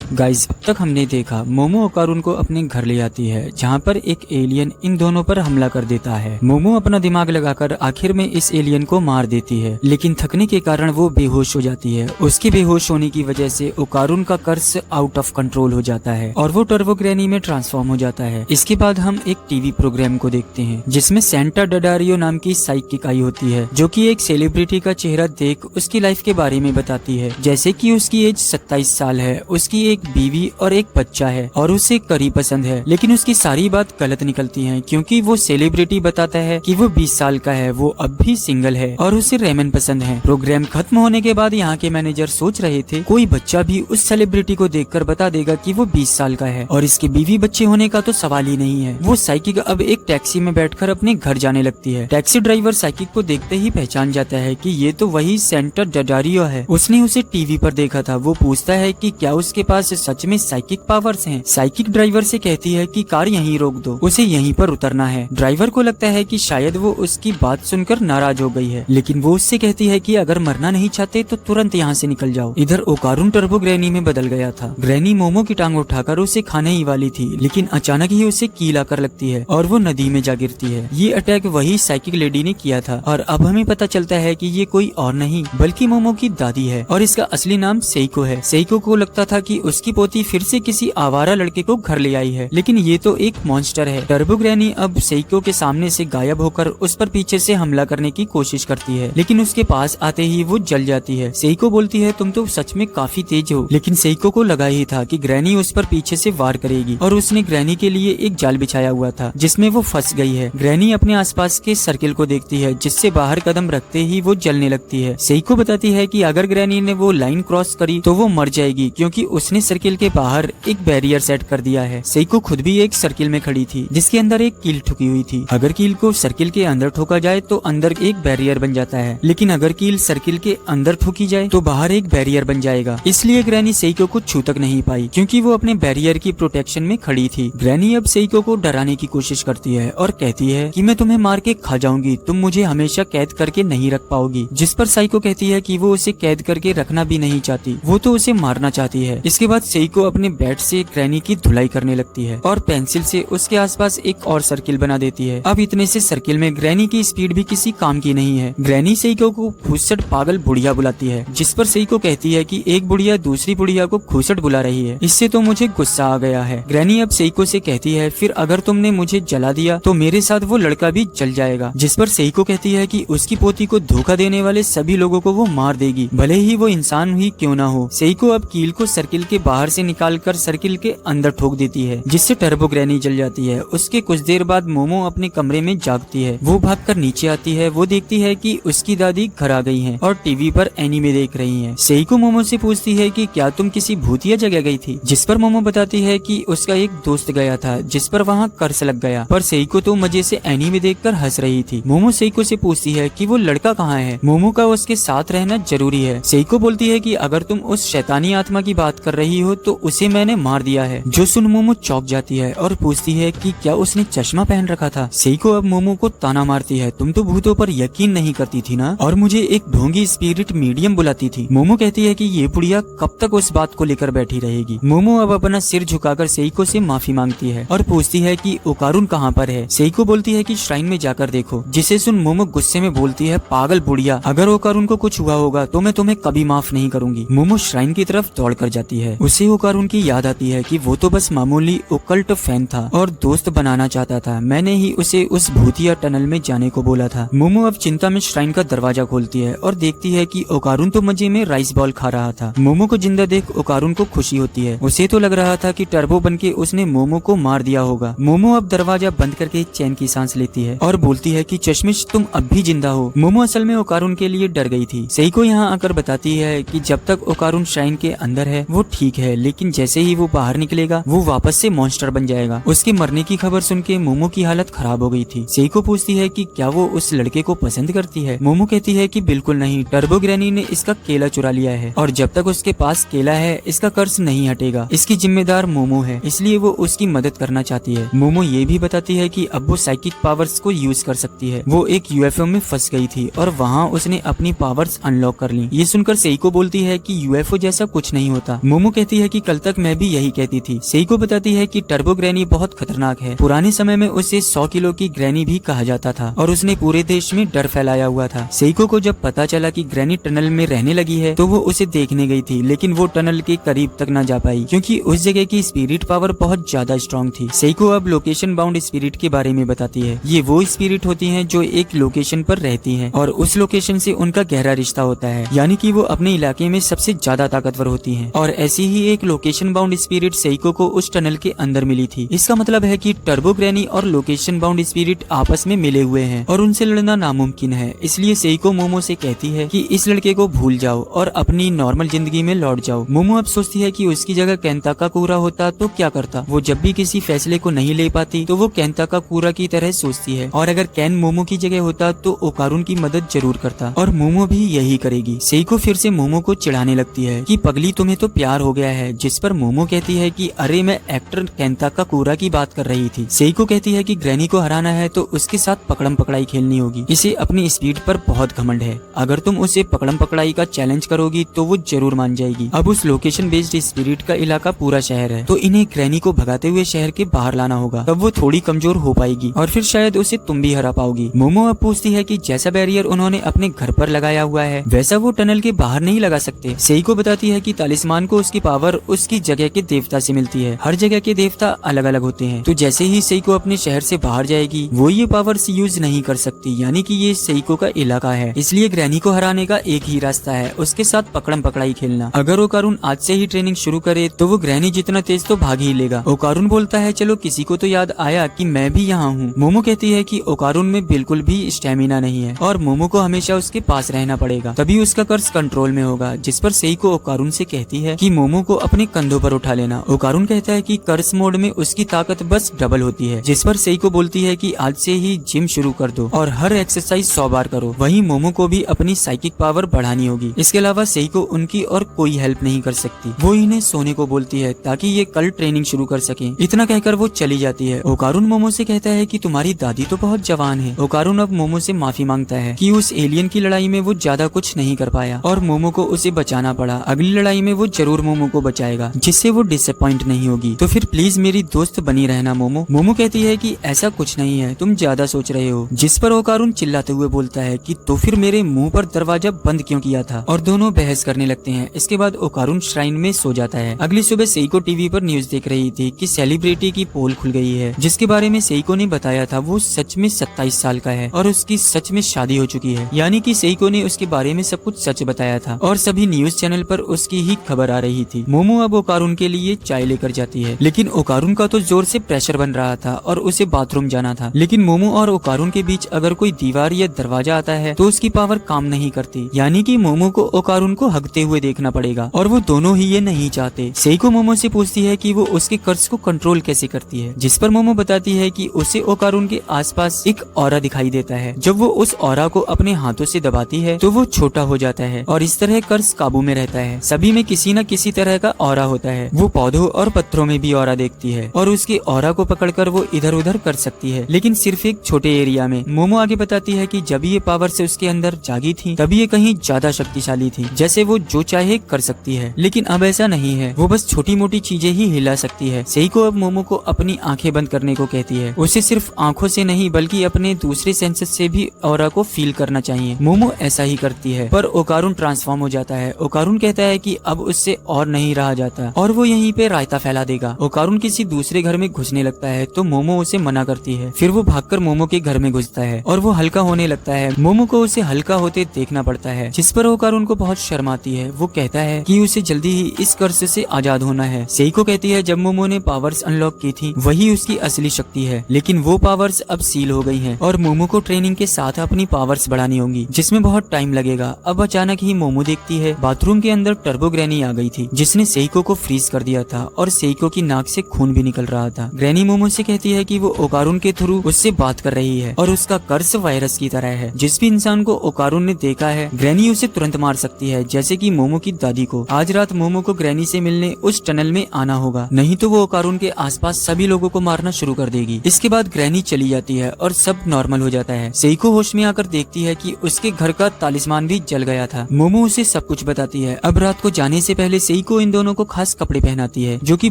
गाइज अब तक हमने देखा मोमो ओकारुन को अपने घर ले आती है, जहाँ पर एक एलियन इन दोनों पर हमला कर देता है। मोमो अपना दिमाग लगाकर आखिर में इस एलियन को मार देती है, लेकिन थकने के कारण वो बेहोश हो जाती है। उसके बेहोश होने की वजह से ओकारुन का कर्स आउट ऑफ कंट्रोल हो जाता है और वो टर्बो ग्रैनी में ट्रांसफॉर्म हो जाता है। इसके बाद हम एक टीवी प्रोग्राम को देखते हैं जिसमें सेंटा डडारियो नाम की साइकिक आई होती है, जो कि एक सेलिब्रिटी का चेहरा देख उसकी लाइफ के बारे में बताती है, जैसे कि उसकी एज 27 साल है, उसकी एक बीवी और एक बच्चा है और उसे करी पसंद है। लेकिन उसकी सारी बात गलत निकलती है, क्योंकि वो सेलिब्रिटी बताता है कि वो 20 साल का है, वो अब भी सिंगल है और उसे रेमन पसंद है। प्रोग्राम खत्म होने के बाद यहाँ के मैनेजर सोच रहे थे कोई बच्चा भी उस सेलिब्रिटी को देखकर बता देगा कि वो 20 साल का है, और इसके बीवी बच्चे होने का तो सवाल ही नहीं है। वो साइकिक अब एक टैक्सी में बैठकर अपने घर जाने लगती है। टैक्सी ड्राइवर साइकिक को देखते ही पहचान जाता है कि ये तो वही सेंटा डडारियो है, उसने उसे टीवी पर देखा था। वो पूछता है कि क्या उसके पास सच में साइकिक पावर्स हैं। साइकिक ड्राइवर से कहती है कि कार यहीं रोक दो, उसे यहीं पर उतरना है। ड्राइवर को लगता है कि शायद वो उसकी बात सुनकर नाराज हो गई है, लेकिन वो उससे कहती है कि अगर मरना नहीं चाहते तो तुरंत यहाँ से निकल जाओ। इधर ओकारुन टर्बो ग्रैनी में बदल गया था। ग्रैनी मोमो की टांग उठाकर उसे खाने ही वाली थी, लेकिन अचानक ही उसे कील आकर लगती है और वो नदी में जा गिरती है। ये अटैक वही साइकिक लेडी ने किया था और अब हमें पता चलता है कि ये कोई और नहीं बल्कि मोमो की दादी है और इसका असली नाम सेइको है। सेइको को लगता था कि उसकी पोती फिर से किसी आवारा लड़के को घर ले आई है, लेकिन ये तो एक मॉन्स्टर है। टर्बो ग्रैनी अब सेइको के सामने से गायब होकर उस पर पीछे से हमला करने की कोशिश करती है, लेकिन उसके पास आते ही वो जल जाती है। सेइको बोलती है तुम तो सच में काफी तेज हो, लेकिन सेइको को लगा ही था कि ग्रैनी उस पर पीछे से वार करेगी और उसने ग्रैनी के लिए एक जाल बिछाया हुआ था जिसमें वो फंस गई है। ग्रैनी अपने आसपास के सर्किल को देखती है, जिससे बाहर कदम रखते ही वो जलने लगती है। सेइको बताती है कि अगर ग्रैनी ने वो लाइन क्रॉस करी तो वो मर जाएगी, क्योंकि उसने सर्किल के बाहर एक बैरियर सेट कर दिया है। सेइको खुद भी एक सर्किल में खड़ी थी जिसके अंदर एक कील ठुकी हुई थी। अगर कील को सर्किल के अंदर ठोका जाए तो अंदर एक बैरियर बन जाता है, लेकिन अगर कील सर्किल के अंदर ठोकी जाए तो बाहर एक बैरियर बन जाएगा। इसलिए ग्रैनी सेइको को छू तक नहीं पाई क्योंकि वो अपने बैरियर की प्रोटेक्शन में खड़ी थी। ग्रैनी अब सेइको को डराने की कोशिश करती है और कहती है कि मैं तुम्हें मार के खा जाऊंगी, तुम मुझे हमेशा कैद करके नहीं रख पाओगी। जिस पर साइको कहती है कि वो उसे कैद करके रखना भी नहीं चाहती, वो तो उसे मारना चाहती है। इसके बाद सेइको अपने बैट से ग्रैनी की धुलाई करने लगती है और पेंसिल से उसके आसपास एक और सर्किल बना देती है। अब इतने से सर्किल में ग्रैनी की स्पीड भी किसी काम की नहीं है। ग्रैनी सेइको को खूसट पागल बुढ़िया बुलाती है, जिस पर सेइको कहती है कि एक बुढ़िया दूसरी बुढ़िया को खूसट बुला रही है, इससे तो मुझे गुस्सा आ गया है। ग्रैनी अब सेइको से कहती है फिर अगर तुमने मुझे जला दिया तो मेरे साथ वो लड़का भी जल जाएगा। जिस पर सेइको कहती है कि उसकी पोती को धोखा देने वाले सभी लोगों को वो मार देगी, भले ही वो इंसान ही क्यों ना हो। सेइको अब कील को सर्किल के बाहर से निकालकर सर्किल के अंदर ठोक देती है, जिससे टर्बो ग्रैनी जल जाती है। उसके कुछ देर बाद मोमो अपने कमरे में जागती है। वो भागकर नीचे आती है। वो देखती है कि उसकी दादी घर आ गई हैं और टीवी पर एनीमे देख रही हैं। सेइको मोमो से पूछती है कि क्या तुम किसी भूतिया जगह गई थी, जिस पर मोमो बताती है कि उसका एक दोस्त गया था जिस पर वहाँ कर्ज लग गया, पर सेइको तो मजे से एनीमे देखकर हंस रही थी। मोमो सेइको से पूछती है कि वो लड़का कहाँ है, मोमो का उसके साथ रहना जरूरी है। सेइको बोलती है कि अगर तुम उस शैतानी आत्मा की बात कर रही हो तो उसे मैंने मार दिया है। जो सुन मोमो चौंक जाती है और पूछती है कि क्या उसने चश्मा पहन रखा था। सेइको अब मोमो को ताना मारती है, तुम तो भूतों पर यकीन नहीं करती थी ना, और मुझे एक ढोंगी स्पिरिट मीडियम बुलाती थी। मोमो कहती है कि ये बुढ़िया कब तक उस बात को लेकर बैठी रहेगी। मोमो अब अपना सिर झुकाकर सेइको से माफी मांगती है और पूछती है कि ओकारुन कहाँ पर है। सेइको बोलती है कि श्राइन में जाकर देखो। जिसे सुन मोमो गुस्से में बोलती है, पागल बुढ़िया, अगर ओकारुन को कुछ हुआ होगा तो मैं तुम्हें कभी माफ नहीं करूंगी। मोमो श्राइन की तरफ दौड़कर जाती है। उसे ओकारुन की याद आती है कि वो तो बस मामूली ओकल्ट फैन था और दोस्त बनाना चाहता था, मैंने ही उसे उस भूतिया टनल में जाने को बोला था। मोमो अब चिंता में श्राइन का दरवाजा खोलती है और देखती है कि ओकारुन तो मजे में राइस बॉल खा रहा था। मोमो को जिंदा देख ओकारुन को खुशी होती है। उसे तो लग रहा था कि टर्बो बनके उसने मोमो को मार दिया होगा। मोमो अब दरवाजा बंद करके चैन की सांस लेती है और बोलती है कि चश्मिश तुम अब भी जिंदा हो। मोमो असल में ओकारुन के लिए डर गई थी। सेइको यहाँ आकर बताती है कि जब तक ओकारुन श्राइन के अंदर है वो ठीक है, लेकिन जैसे ही वो बाहर निकलेगा वो वापस से मॉन्स्टर बन जाएगा। उसके मरने की खबर सुन के मोमो की हालत खराब हो गई थी। सेइको पूछती है कि क्या वो उस लड़के को पसंद करती है। मोमो कहती है कि बिल्कुल नहीं, टर्बो ग्रैनी ने इसका केला चुरा लिया है और जब तक उसके पास केला है इसका कर्ज नहीं हटेगा। इसकी जिम्मेदार मोमो है, इसलिए वो उसकी मदद करना चाहती है। मोमो ये भी बताती है कि अब वो साइकिक पावर्स को यूज कर सकती है। वो एक यूएफओ में फंस गई थी और वहाँ उसने अपनी पावर्स अनलॉक कर ली। ये सुनकर सेइको बोलती है कि यूएफओ जैसा कुछ नहीं होता। मोमो कहती है कि कल तक मैं भी यही कहती थी। सेइको बताती है कि टर्बो ग्रैनी बहुत खतरनाक है। पुराने समय में उसे 100 किलो की ग्रैनी भी कहा जाता था और उसने पूरे देश में डर फैलाया हुआ था। सेइको को जब पता चला कि ग्रैनी टनल में रहने लगी है तो वो उसे देखने गई थी, लेकिन वो टनल के करीब तक न जा पाई क्योंकि उस जगह की स्पिरिट पावर बहुत ज्यादा स्ट्रॉन्ग थी। सेइको अब लोकेशन बाउंड स्पिरिट के बारे में बताती है। ये वो स्पिरिट होती हैं जो एक लोकेशन पर रहती हैं और उस लोकेशन से उनका गहरा रिश्ता होता है, यानी कि वो अपने इलाके में सबसे ज्यादा ताकतवर होती हैं। और ऐसी ही एक लोकेशन बाउंड स्पिरिट सेइको को उस टनल के अंदर मिली थी। इसका मतलब है कि टर्बो ग्रैनी और लोकेशन बाउंड स्पिरिट आपस में मिले हुए हैं और उनसे लड़ना नामुमकिन है। इसलिए सेइको मोमो से कहती है कि इस लड़के को भूल जाओ और अपनी नॉर्मल जिंदगी में लौट जाओ। मोमो अब सोचती है कि उसकी जगह केंताका कूरा होता तो क्या करता। वो जब भी किसी फैसले को नहीं ले पाती तो वो केंताका कूरा की तरह सोचती है, और अगर कैन मोमो की जगह होता तो ओकारुन की मदद जरूर करता और मोमो भी यही करेगी। सेइको फिर से मोमो को चिढ़ाने लगती है कि पगली तुम्हें तो प्यार हो गया है, जिस पर मोमो कहती है कि अरे मैं एक्टर केंताका कूरा की बात कर रही थी। सेइको कहती है कि ग्रैनी को हराना है तो उसके साथ पकड़म पकड़ाई खेलनी होगी। इसे अपनी स्पीड पर बहुत घमंड है, अगर तुम उसे पकड़म पकड़ाई का चैलेंज करोगी तो वो जरूर मान जाएगी। अब उस लोकेशन बेस्ड स्पिरिट का इलाका पूरा शहर है तो इन्हें ग्रैनी को भगाते हुए शहर के बाहर लाना होगा, तब वो थोड़ी कमजोर हो पाएगी और फिर शायद उसे तुम भी हरा पाओगी। मोमो अब पूछती है कि जैसा बैरियर उन्होंने अपने घर पर लगाया हुआ है वैसा वो टनल के बाहर नहीं लगा सकते। सेइको बताती है कि तालिस्मान को उसकी पावर उसकी जगह के देवता से मिलती है। हर जगह के देवता अलग अलग होते हैं, तो जैसे ही सेइको अपने शहर से बाहर जाएगी वो ये पावर्स यूज नहीं कर सकती, यानी कि ये सेइको का इलाका है। इसलिए ग्रैनी को हराने का एक ही रास्ता है, उसके साथ पकड़म पकड़ाई खेलना। अगर ओकारुन आज से ही ट्रेनिंग शुरू करे तो वो ग्रैनी जितना तेज तो भाग ही लेगा। ओकारुन बोलता है चलो किसी को तो याद आया कि मैं भी यहाँ हूँ। मोमो कहती है कि ओकारुन में बिल्कुल भी स्टेमिना नहीं है और मोमो को हमेशा उसके पास रहना पड़ेगा, तभी उसका कर्ज कंट्रोल में होगा। जिस पर सेइको ओकारुन से कहती है कि मोमो मोमो को अपने कंधों पर उठा लेना। ओकारुन कहता है कि कर्स मोड में उसकी ताकत बस डबल होती है, जिस पर सेइको बोलती है कि आज से ही जिम शुरू कर दो और हर एक्सरसाइज 100 बार करो। वहीं मोमो को भी अपनी साइकिक पावर बढ़ानी होगी। इसके अलावा सेइको उनकी और कोई हेल्प नहीं कर सकती। वो इन्हें सोने को बोलती है ताकि ये कल ट्रेनिंग शुरू कर सके। इतना कहकर वो चली जाती है। ओकारुन मोमो से कहता है कि तुम्हारी दादी तो बहुत जवान है। ओकारुन अब मोमो से माफी मांगता है कि उस एलियन की लड़ाई में वो ज्यादा कुछ नहीं कर पाया और मोमो को उसे बचाना पड़ा। अगली लड़ाई में वो जरूर मोमो को बचाएगा, जिससे वो डिसअपॉइंट नहीं होगी। तो फिर प्लीज मेरी दोस्त बनी रहना मोमो। मोमो कहती है कि ऐसा कुछ नहीं है, तुम ज्यादा सोच रहे हो। जिस पर ओकारुन चिल्लाते हुए बोलता है कि तो फिर मेरे मुंह पर दरवाजा बंद क्यों किया था, और दोनों बहस करने लगते हैं। इसके बाद ओकारुन श्राइन में सो जाता है। अगली सुबह सेइको टीवी पर न्यूज देख रही थी कि सेलिब्रिटी की पोल खुल गई है, जिसके बारे में सेइको ने बताया था वो सच में 27 साल का है और उसकी सच में शादी हो चुकी है। यानी कि सेइको ने उसके बारे में सब कुछ सच बताया था और सभी न्यूज चैनल पर उसकी ही खबर आ रही थी। मोमो अब ओकारुन के लिए चाय लेकर जाती है, लेकिन ओकारुन का तो जोर से प्रेशर बन रहा था और उसे बाथरूम जाना था। लेकिन मोमो और ओकारुन के बीच अगर कोई दीवार या दरवाजा आता है तो उसकी पावर काम नहीं करती, यानी कि मोमो को ओकारुन को हगते हुए देखना पड़ेगा और वो दोनों ही ये नहीं चाहते। सेइको मोमो से पूछती है कि वो उसके कर्ज को कंट्रोल कैसे करती है, जिस पर मोमो बताती है कि उसे ओकारुन के आसपास एक ऑरा दिखाई देता है। जब वो उस ऑरा को अपने हाथों से दबाती है तो वो छोटा हो जाता है और इस तरह कर्ज काबू में रहता है। सभी में किसी न किसी तरह का ऑरा होता है। वो पौधों और पत्थरों में भी ऑरा देखती है और उसके ऑरा को पकड़कर वो इधर उधर कर सकती है, लेकिन सिर्फ एक छोटे एरिया में। मोमो आगे बताती है कि जब ये पावर से उसके अंदर जागी थी तभी ये कहीं ज्यादा शक्तिशाली थी, जैसे वो जो चाहे कर सकती है। लेकिन अब ऐसा नहीं है, वो बस छोटी मोटी चीजें ही हिला सकती है। सेइको अब मोमो को अपनी आंखें बंद करने को कहती है। उसे सिर्फ आंखों से नहीं बल्कि अपने दूसरे सेंसेस से भी ऑरा को फील करना चाहिए। मोमो ऐसा ही करती है, पर ओकारुन ट्रांसफॉर्म हो जाता है। ओकारुन कहता है कि अब उससे और नहीं रहा जाता और वो यहीं पे रायता फैला देगा। ओकारुन किसी दूसरे घर में घुसने लगता है तो मोमो उसे मना करती है। फिर वो भागकर मोमो के घर में घुसता है और वो हल्का होने लगता है। मोमो को उसे हल्का होते देखना पड़ता है, जिस पर ओकारुन को बहुत शर्म आती है। वो कहता है कि उसे जल्दी ही इस कर्ज से आजाद होना है। सेइको कहती है जब मोमो ने पावर्स अनलॉक की थी वही उसकी असली शक्ति है, लेकिन वो पावर्स अब सील हो गई हैं और मोमो को ट्रेनिंग के साथ अपनी पावर्स बढ़ानी होंगी, जिसमें बहुत टाइम लगेगा। अब अचानक ही मोमो देखती है बाथरूम के अंदर टर्बो ग्रैनी आ गई थी, जिसने सेइको को फ्रीज कर दिया था और सेइको की नाक से खून भी निकल रहा था। ग्रैनी मोमो से कहती है कि वो ओकारुन के थ्रू उससे बात कर रही है और उसका कर्ज वायरस की तरह है। जिस भी इंसान को ओकारुन ने देखा है ग्रैनी उसे तुरंत मार सकती है, जैसे कि मोमो की दादी को। आज रात मोमो को ग्रैनी से मिलने उस टनल में आना होगा, नहीं तो वो ओकारुन के आसपास सभी लोगों को मारना शुरू कर देगी। इसके बाद ग्रैनी चली जाती है और सब नॉर्मल हो जाता है। सेइको होश में आकर देखती है कि उसके घर का तालिस्मान भी जल गया था। मोमो उसे सब कुछ बताती है। अब रात को जाने से पहले सेइको इन दोनों को खास कपड़े पहनाती है जो कि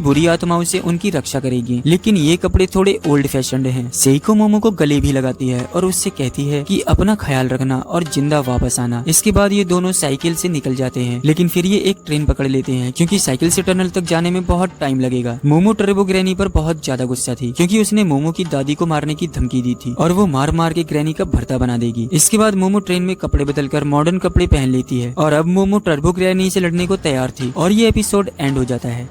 बुरी आत्माओं से उनकी रक्षा करेगी, लेकिन ये कपड़े थोड़े ओल्ड फैशन्ड हैं। सेइको मोमो को गले भी लगाती है और उससे कहती है कि अपना ख्याल रखना और जिंदा वापस आना। इसके बाद ये दोनों साइकिल से निकल जाते हैं, लेकिन फिर ये एक ट्रेन पकड़ लेते हैं क्योंकि साइकिल से टनल तक जाने में बहुत टाइम लगेगा। मोमो टर्बो ग्रैनी पर बहुत ज्यादा गुस्सा थी क्योंकि उसने मोमो की दादी को मारने की धमकी दी थी और वो मार मार के ग्रैनी का भरता बना देगी। इसके बाद मोमो ट्रेन में कपड़े बदलकर मॉडर्न कपड़े पहन लेती है और अब मोमो टर्बो ग्रैनी से लड़ने को तैयार थी और ये एपिसोड एंड हो जाता है।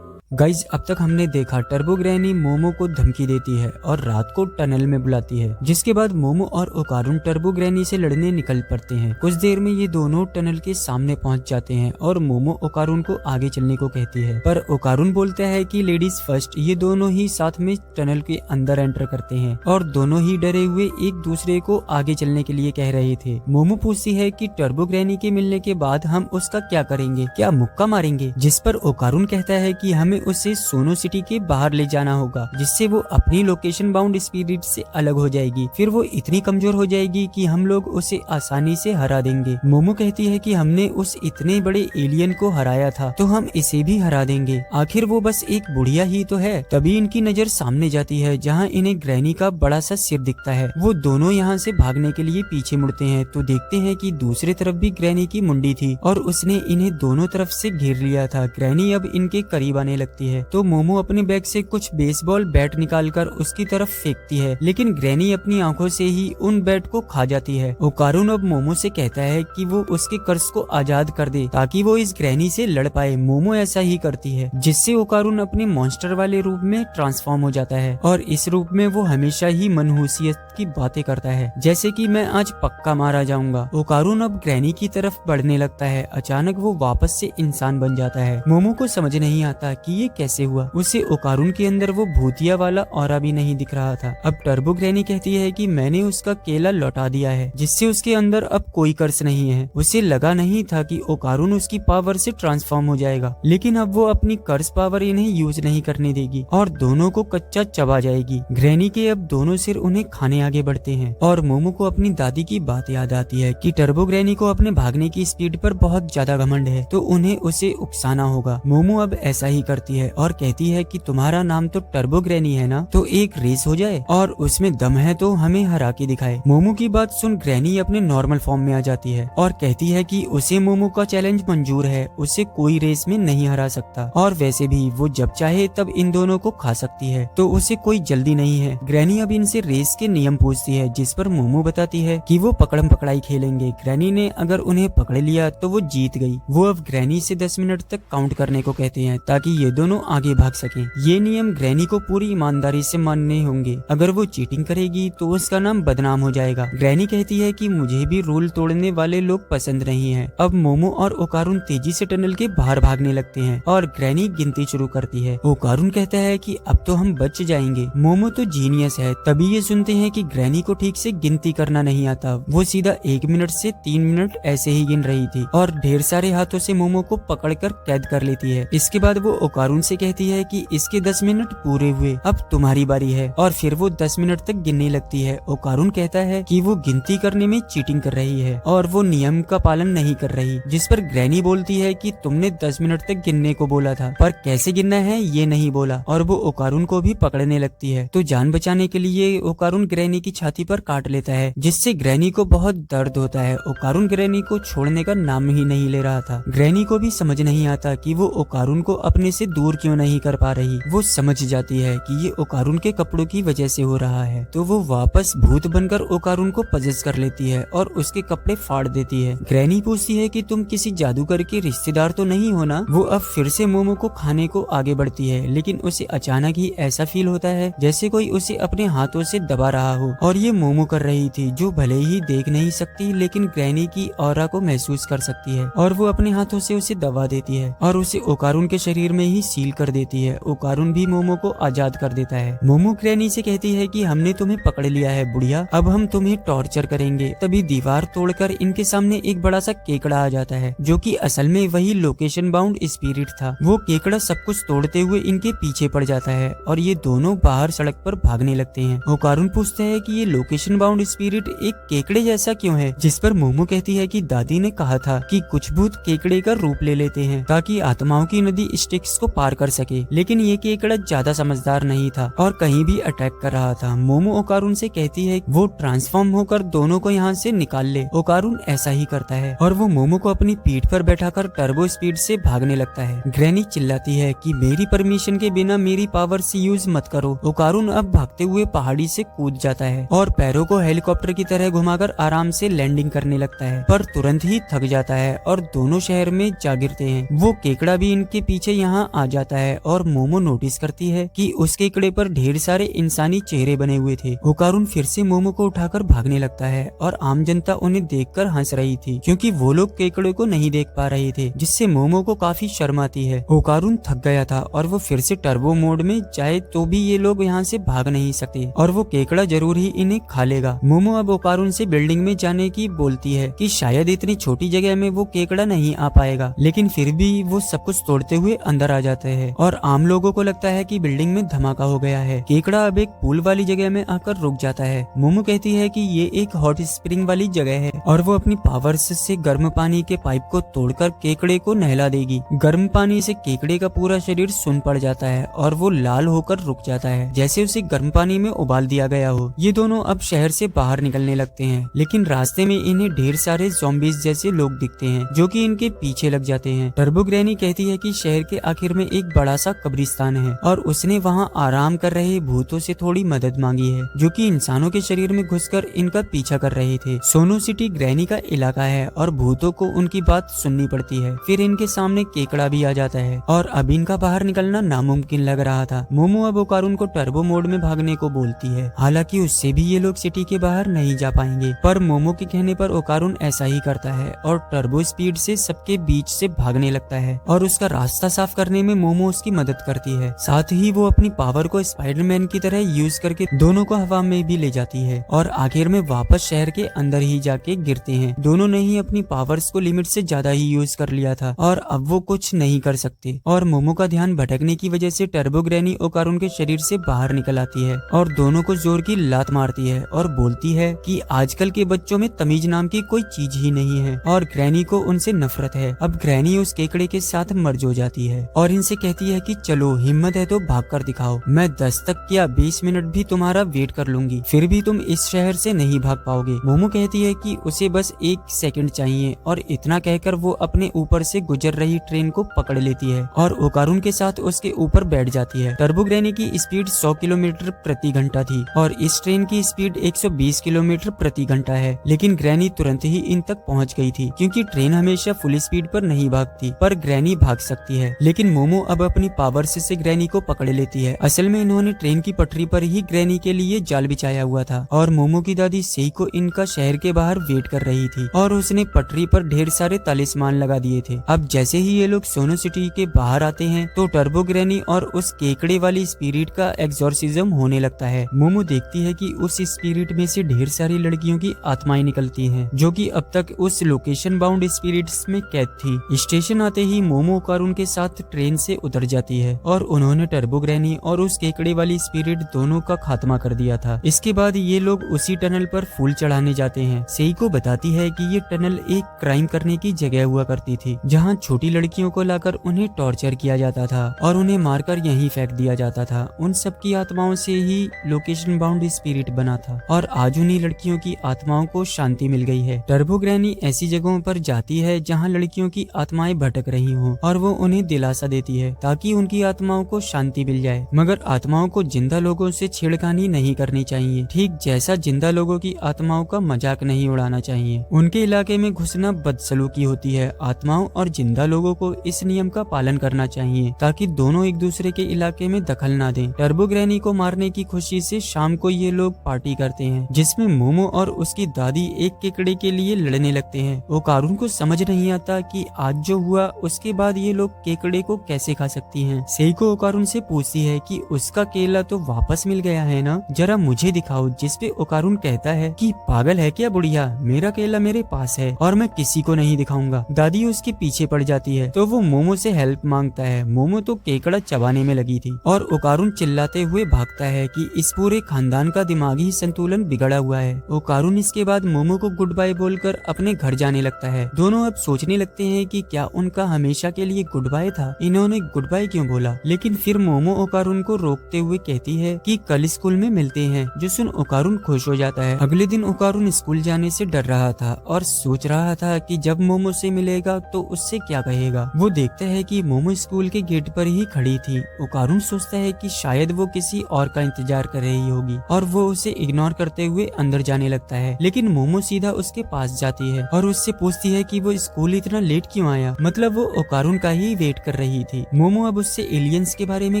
गाइज अब तक हमने देखा टर्बो ग्रैनी मोमो को धमकी देती है और रात को टनल में बुलाती है, जिसके बाद मोमो और ओकारुन टर्बो ग्रैनी से लड़ने निकल पड़ते हैं। कुछ देर में ये दोनों टनल के सामने पहुंच जाते हैं और मोमो ओकारुन को आगे चलने को कहती है, पर ओकारुन बोलता है कि लेडीज फर्स्ट। ये दोनों ही साथ में टनल के अंदर एंटर करते हैं और दोनों ही डरे हुए एक दूसरे को आगे चलने के लिए कह रहे थे। मोमो पूछती है कि टर्बो ग्रैनी के मिलने के बाद हम उसका क्या करेंगे, क्या मुक्का मारेंगे, जिस पर ओकारुन कहता है कि हमें उसे सोनो सिटी के बाहर ले जाना होगा, जिससे वो अपनी लोकेशन बाउंड स्पिरिट से अलग हो जाएगी। फिर वो इतनी कमजोर हो जाएगी कि हम लोग उसे आसानी से हरा देंगे। मोमो कहती है कि हमने उस इतने बड़े एलियन को हराया था तो हम इसे भी हरा देंगे, आखिर वो बस एक बुढ़िया ही तो है। तभी इनकी नजर सामने जाती है जहाँ इन्हें ग्रैनी का बड़ा सा सिर दिखता है। वो दोनों यहाँ से भागने के लिए पीछे मुड़ते हैं तो देखते हैं कि दूसरी तरफ भी ग्रैनी की मुंडी थी और उसने इन्हें दोनों तरफ से घेर लिया था। ग्रैनी अब इनके करीब आने लगती लगती है तो मोमो अपने बैग से कुछ बेसबॉल बैट निकालकर उसकी तरफ फेंकती है, लेकिन ग्रैनी अपनी आंखों से ही उन बैट को खा जाती है। ओकारून अब मोमो से कहता है कि वो उसके कर्ज को आजाद कर दे ताकि वो इस ग्रैनी से लड़ पाए। मोमो ऐसा ही करती है, जिससे ओकारून अपने मॉन्स्टर वाले रूप में ट्रांसफॉर्म हो जाता है और इस रूप में वो हमेशा ही मनहूसियत की बातें करता है, जैसे कि मैं आज पक्का मारा जाऊंगा। ओकारून अब ग्रैनी की तरफ बढ़ने लगता है। अचानक वो वापस से इंसान बन जाता है। मोमो को समझ नहीं आता कि ये कैसे हुआ। उसे ओकारून के अंदर वो भूतिया वाला ऑरा भी नहीं दिख रहा था। अब टर्बो ग्रैनी कहती है कि मैंने उसका केला लौटा दिया है, जिससे उसके अंदर अब कोई कर्ज नहीं है। उसे लगा नहीं था कि ओकारून उसकी पावर से ट्रांसफॉर्म हो जाएगा, लेकिन अब वो अपनी कर्ज पावर इन्हें यूज नहीं करने देगी और दोनों को कच्चा चबा जाएगी। ग्रैनी के अब दोनों सिर उन्हें खाने आगे बढ़ते हैं और मोमो को अपनी दादी की बात याद आती है कि टर्बो ग्रैनी को अपने भागने की स्पीड पर बहुत ज्यादा घमंड है, तो उन्हें उसे उकसाना होगा। मोमो अब ऐसा ही करती है और कहती है कि तुम्हारा नाम तो टर्बो ग्रैनी है ना, तो एक रेस हो जाए और उसमें दम है तो हमें हरा के दिखाए। मोमो की बात सुन ग्रैनी अपने नॉर्मल फॉर्म में आ जाती है और कहती है कि उसे मोमो का चैलेंज मंजूर है, उसे कोई रेस में नहीं हरा सकता और वैसे भी वो जब चाहे तब इन दोनों को खा सकती है, तो उसे कोई जल्दी नहीं है। ग्रैनी अब इनसे रेस के नियम पूछती है, जिस पर मोमो बताती है कि वो पकड़म पकड़ाई खेलेंगे। ग्रैनी ने अगर उन्हें पकड़ लिया तो वो जीत गई। वो अब ग्रैनी से 10 मिनट तक काउंट करने को कहते हैं ताकि ये दोनों आगे भाग सकें। ये नियम ग्रैनी को पूरी ईमानदारी से मानने होंगे। अगर वो चीटिंग करेगी तो उसका नाम बदनाम हो जाएगा। ग्रैनी कहती है कि मुझे भी रूल तोड़ने वाले लोग पसंद नहीं है। अब मोमो और ओकारून तेजी से टनल के बाहर भागने लगते हैं और ग्रैनी गिनती शुरू करती है। ओकारून कहता है कि अब तो हम बच जाएंगे। मोमो तो जीनियस है। तभी ये सुनते हैं कि ग्रैनी को ठीक से गिनती करना नहीं आता। वो सीधा 1 मिनट से 3 मिनट ऐसे ही गिन रही थी और ढेर सारे हाथों से मोमो को पकड़कर कैद कर लेती है। इसके बाद वो ओकारून से कहती है कि इसके 10 मिनट पूरे हुए, अब तुम्हारी बारी है, और फिर वो 10 मिनट तक गिनने लगती है। ओकारून कहता है कि वो गिनती करने में चीटिंग कर रही है और वो नियम का पालन नहीं कर रही, जिस पर ग्रैनी बोलती है कि तुमने 10 मिनट तक गिनने को बोला था, पर कैसे गिनना है ये नहीं बोला, और वो ओकारून को भी पकड़ने लगती है। तो जान बचाने के लिए ओकारून ग्रैनी की छाती पर काट लेता है, जिससे ग्रैनी को बहुत दर्द होता है। ओकारून ग्रैनी को छोड़ने का नाम ही नहीं ले रहा था। ग्रैनी को भी समझ नहीं आता कि वो ओकारून को अपने से दूर क्यों नहीं कर पा रही। वो समझ जाती है कि ये ओकारून के कपड़ों की वजह से हो रहा है, तो वो वापस भूत बनकर ओकारून को पजेस कर लेती है और उसके कपड़े फाड़ देती है। ग्रैनी पूछती है कि तुम किसी जादूगर के रिश्तेदार तो नहीं हो ना। वो अब फिर से मोमो को खाने को आगे बढ़ती है, लेकिन उसे अचानक ही ऐसा फील होता है जैसे कोई उसे अपने हाथों से दबा रहा हो, और ये मोमो कर रही थी, जो भले ही देख नहीं सकती लेकिन ग्रैनी की ऑरा को महसूस कर सकती है, और वो अपने हाथों से उसे दबा देती है और उसे ओकारून के शरीर में ही सील कर देती है। ओकारून भी मोमो को आजाद कर देता है। मोमो ग्रैनी से कहती है कि हमने तुम्हें पकड़ लिया है बुढ़िया, अब हम तुम्हें टॉर्चर करेंगे। तभी दीवार तोड़कर इनके सामने एक बड़ा सा केकड़ा आ जाता है, जो कि असल में वही लोकेशन बाउंड स्पिरिट था। वो केकड़ा सब कुछ तोड़ते हुए इनके पीछे पड़ जाता है और ये दोनों बाहर सड़क पर भागने लगते हैं। ओकारून पूछता है कि ये लोकेशन बाउंड स्पिरिट एक केकड़े जैसा क्यों है, जिस पर मोमो कहती है कि दादी ने कहा था कि कुछ भूत केकड़े का रूप ले लेते हैं ताकि आत्माओं की नदी स्टिक्स को पार कर सके, लेकिन ये केकड़ा ज्यादा समझदार नहीं था और कहीं भी अटैक कर रहा था। मोमो ओकारून से कहती है वो ट्रांसफॉर्म होकर दोनों को यहाँ से निकाल ले। ओकारून ऐसा ही करता है और वो मोमो को अपनी पीठ पर बैठाकर टर्बो स्पीड से भागने लगता है। ग्रैनी चिल्लाती है कि मेरी परमिशन के बिना मेरी पावर से यूज मत करो। ओकारून अब भागते हुए पहाड़ी से कूद जाता है और पैरों को हेलीकॉप्टर की तरह घुमाकर आराम से लैंडिंग करने लगता है, पर तुरंत ही थक जाता है और दोनों शहर में जा गिरते हैं। वो केकड़ा भी इनके पीछे यहाँ आ जाता है और मोमो नोटिस करती है कि उस केकड़े पर ढेर सारे इंसानी चेहरे बने हुए थे। ओकारून फिर से मोमो को उठाकर भागने लगता है और आम जनता उन्हें देखकर हंस रही थी, क्योंकि वो लोग केकड़े को नहीं देख पा रहे थे, जिससे मोमो को काफी शर्म आती है। ओकारून थक गया था और वो फिर से टर्बो मोड में जाए तो भी ये लोग यहाँ से भाग नहीं सकते और वो केकड़ा जरूर ही इन्हें खा लेगा। मोमो अब ओकारून से बिल्डिंग में जाने की बोलती है कि शायद इतनी छोटी जगह में वो केकड़ा नहीं आ पाएगा, लेकिन फिर भी वो सब कुछ तोड़ते हुए अंदर आ जाते हैं और आम लोगों को लगता है कि बिल्डिंग में धमाका हो गया है। केकड़ा अब एक पूल वाली जगह में आकर रुक जाता है। मोमो कहती है कि ये एक हॉट स्प्रिंग वाली जगह है और वो अपनी पावर्स से गर्म पानी के पाइप को तोड़कर केकड़े को नहला देगी। गर्म पानी से केकड़े का पूरा शरीर सुन पड़ जाता है और वो लाल होकर रुक जाता है, जैसे उसे गर्म पानी में उबाल दिया गया हो। ये दोनों अब शहर से बाहर निकलने लगते हैं, लेकिन रास्ते में इन्हें ढेर सारे ज़ॉम्बीज जैसे लोग दिखते हैं जो कि इनके पीछे लग जाते हैं। टर्बो ग्रैनी कहती है कि शहर के आखिर शहर में एक बड़ा सा कब्रिस्तान है और उसने वहाँ आराम कर रहे भूतों से थोड़ी मदद मांगी है जो कि इंसानों के शरीर में घुसकर इनका पीछा कर रहे थे। सोनो सिटी ग्रैनी का इलाका है और भूतों को उनकी बात सुननी पड़ती है। फिर इनके सामने केकड़ा भी आ जाता है और अब इनका बाहर निकलना नामुमकिन लग रहा था। मोमो अब ओकारुन को टर्बो मोड में भागने को बोलती है, हालांकि उससे भी ये लोग सिटी के बाहर नहीं जा पाएंगे, पर मोमो के कहने पर ओकारुन ऐसा ही करता है और टर्बो स्पीड से सबके बीच से भागने लगता है और उसका रास्ता साफ करने में मोमो उसकी मदद करती है। साथ ही वो अपनी पावर को स्पाइडरमैन की तरह यूज करके दोनों को हवा में भी ले जाती है और आखिर में वापस शहर के अंदर ही जाके गिरते हैं। दोनों ने ही अपनी पावर्स को लिमिट से ज्यादा ही यूज कर लिया था और अब वो कुछ नहीं कर सकते और मोमो का ध्यान भटकने की वजह से टर्बो ग्रैनी ओकारुन के शरीर से बाहर निकल आती है और दोनों को जोर की लात मारती है और बोलती है कि आजकल के बच्चों में तमीज नाम की कोई चीज ही नहीं है और ग्रैनी को उनसे नफरत है। अब ग्रैनी उस केकड़े के साथ मर्ज हो जाती है और इनसे कहती है कि चलो हिम्मत है तो भाग कर दिखाओ, मैं 10 तक या 20 मिनट भी तुम्हारा वेट कर लूंगी, फिर भी तुम इस शहर से नहीं भाग पाओगे। मोमो कहती है कि उसे बस 1 सेकंड चाहिए और इतना कहकर वो अपने ऊपर से गुजर रही ट्रेन को पकड़ लेती है और ओकारुन के साथ उसके ऊपर बैठ जाती है। टर्बो ग्रैनी की स्पीड 100 किलोमीटर प्रति घंटा थी और इस ट्रेन की स्पीड 120 किलोमीटर प्रति घंटा है, लेकिन ग्रैनी तुरंत ही इन तक पहुंच गई थी क्योंकि ट्रेन हमेशा फुल स्पीड पर नहीं भागती, पर ग्रैनी भाग सकती है। लेकिन मोमो अब अपनी पावर से ग्रैनी को पकड़ लेती है। असल में इन्होंने ट्रेन की पटरी पर ही ग्रैनी के लिए जाल बिछाया हुआ था और मोमो की दादी सेइको इनका शहर के बाहर वेट कर रही थी और उसने पटरी पर ढेर सारे तालिस्मान लगा दिए थे। अब जैसे ही ये लोग सोनो सिटी के बाहर आते हैं तो टर्बो ग्रैनी और उस केकड़े वाली स्पिरिट का एग्जॉर्सिज्म होने लगता है। मोमो देखती है कि उस स्पिरिट में से ढेर सारी लड़कियों की आत्माएं निकलती हैं जो कि अब तक उस लोकेशन बाउंड स्पिरिट्स में कैद थी। स्टेशन आते ही मोमो ओकारुन के साथ ट्रेन से उतर जाती है और उन्होंने टर्बो ग्रैनी और उस केकड़े वाली स्पिरिट दोनों का खात्मा कर दिया था। इसके बाद ये लोग उसी टनल पर फूल चढ़ाने जाते हैं। सेइको बताती है कि ये टनल एक क्राइम करने की जगह हुआ करती थी जहाँ छोटी लड़कियों को लाकर उन्हें टॉर्चर किया जाता था और उन्हें मारकर यहीं फेंक दिया जाता था। उन सब की आत्माओं से ही लोकेशन बाउंड स्पिरिट बना था और आज उन्हीं लड़कियों की आत्माओं को शांति मिल गई है। टर्बो ग्रैनी ऐसी जगहों पर जाती है जहाँ लड़कियों की आत्माएं भटक रही हों और वो उन्हें दिलासा देती है ताकि उनकी आत्माओं को शांति मिल जाए, मगर आत्माओं को जिंदा लोगों से छेड़खानी नहीं करनी चाहिए, ठीक जैसा जिंदा लोगों की आत्माओं का मजाक नहीं उड़ाना चाहिए। उनके इलाके में घुसना बदसलूकी होती है। आत्माओं और जिंदा लोगों को इस नियम का पालन करना चाहिए ताकि दोनों एक दूसरे के इलाके में दखल ना दें। टर्बो ग्रैनी को मारने की खुशी से शाम को ये लोग पार्टी करते हैं जिसमें मोमो और उसकी दादी एक केकड़े के लिए लड़ने लगते हैं। ओकारुन को समझ नहीं आता कि आज जो हुआ उसके बाद ये लोग केकड़े को कैसे खा सकती हैं। सेइको ओकारुन से पूछती है कि उसका केला तो वापस मिल गया है ना, जरा मुझे दिखाओ, जिसपे ओकारुन कहता है कि पागल है क्या बुढ़िया, मेरा केला मेरे पास है और मैं किसी को नहीं दिखाऊंगा। दादी उसके पीछे पड़ जाती है तो वो मोमो से हेल्प मांगता है। मोमो तो केकड़ा चबाने में लगी थी और ओकारुन चिल्लाते हुए भागता है कि इस पूरे खानदान का दिमागी संतुलन बिगड़ा हुआ है। ओकारुन इसके बाद मोमो को गुड बाय बोलकर अपने घर जाने लगता है। दोनों अब सोचने लगते हैं कि क्या उनका हमेशा के लिए गुड बाय था, इन्होंने गुड बाय क्यों बोला। लेकिन फिर मोमो ओकारुन को रोकते हुए कहती है कि कल स्कूल में मिलते हैं, जो सुन ओकारुन खुश हो जाता है। अगले दिन ओकारुन स्कूल जाने से डर रहा था और सोच रहा था कि जब मोमो से मिलेगा तो उससे क्या कहेगा। वो देखता है कि मोमो स्कूल के गेट पर ही खड़ी थी। ओकारुन सोचता है कि शायद वो किसी और का इंतजार कर रही होगी और वो उसे इग्नोर करते हुए अंदर जाने लगता है। लेकिन मोमो सीधा उसके पास जाती है और उससे पूछती है कि वो स्कूल इतना लेट क्यों आया, मतलब वो ओकारुन का ही वेट कर रही थी। मोमो अब उससे एलियंस के बारे में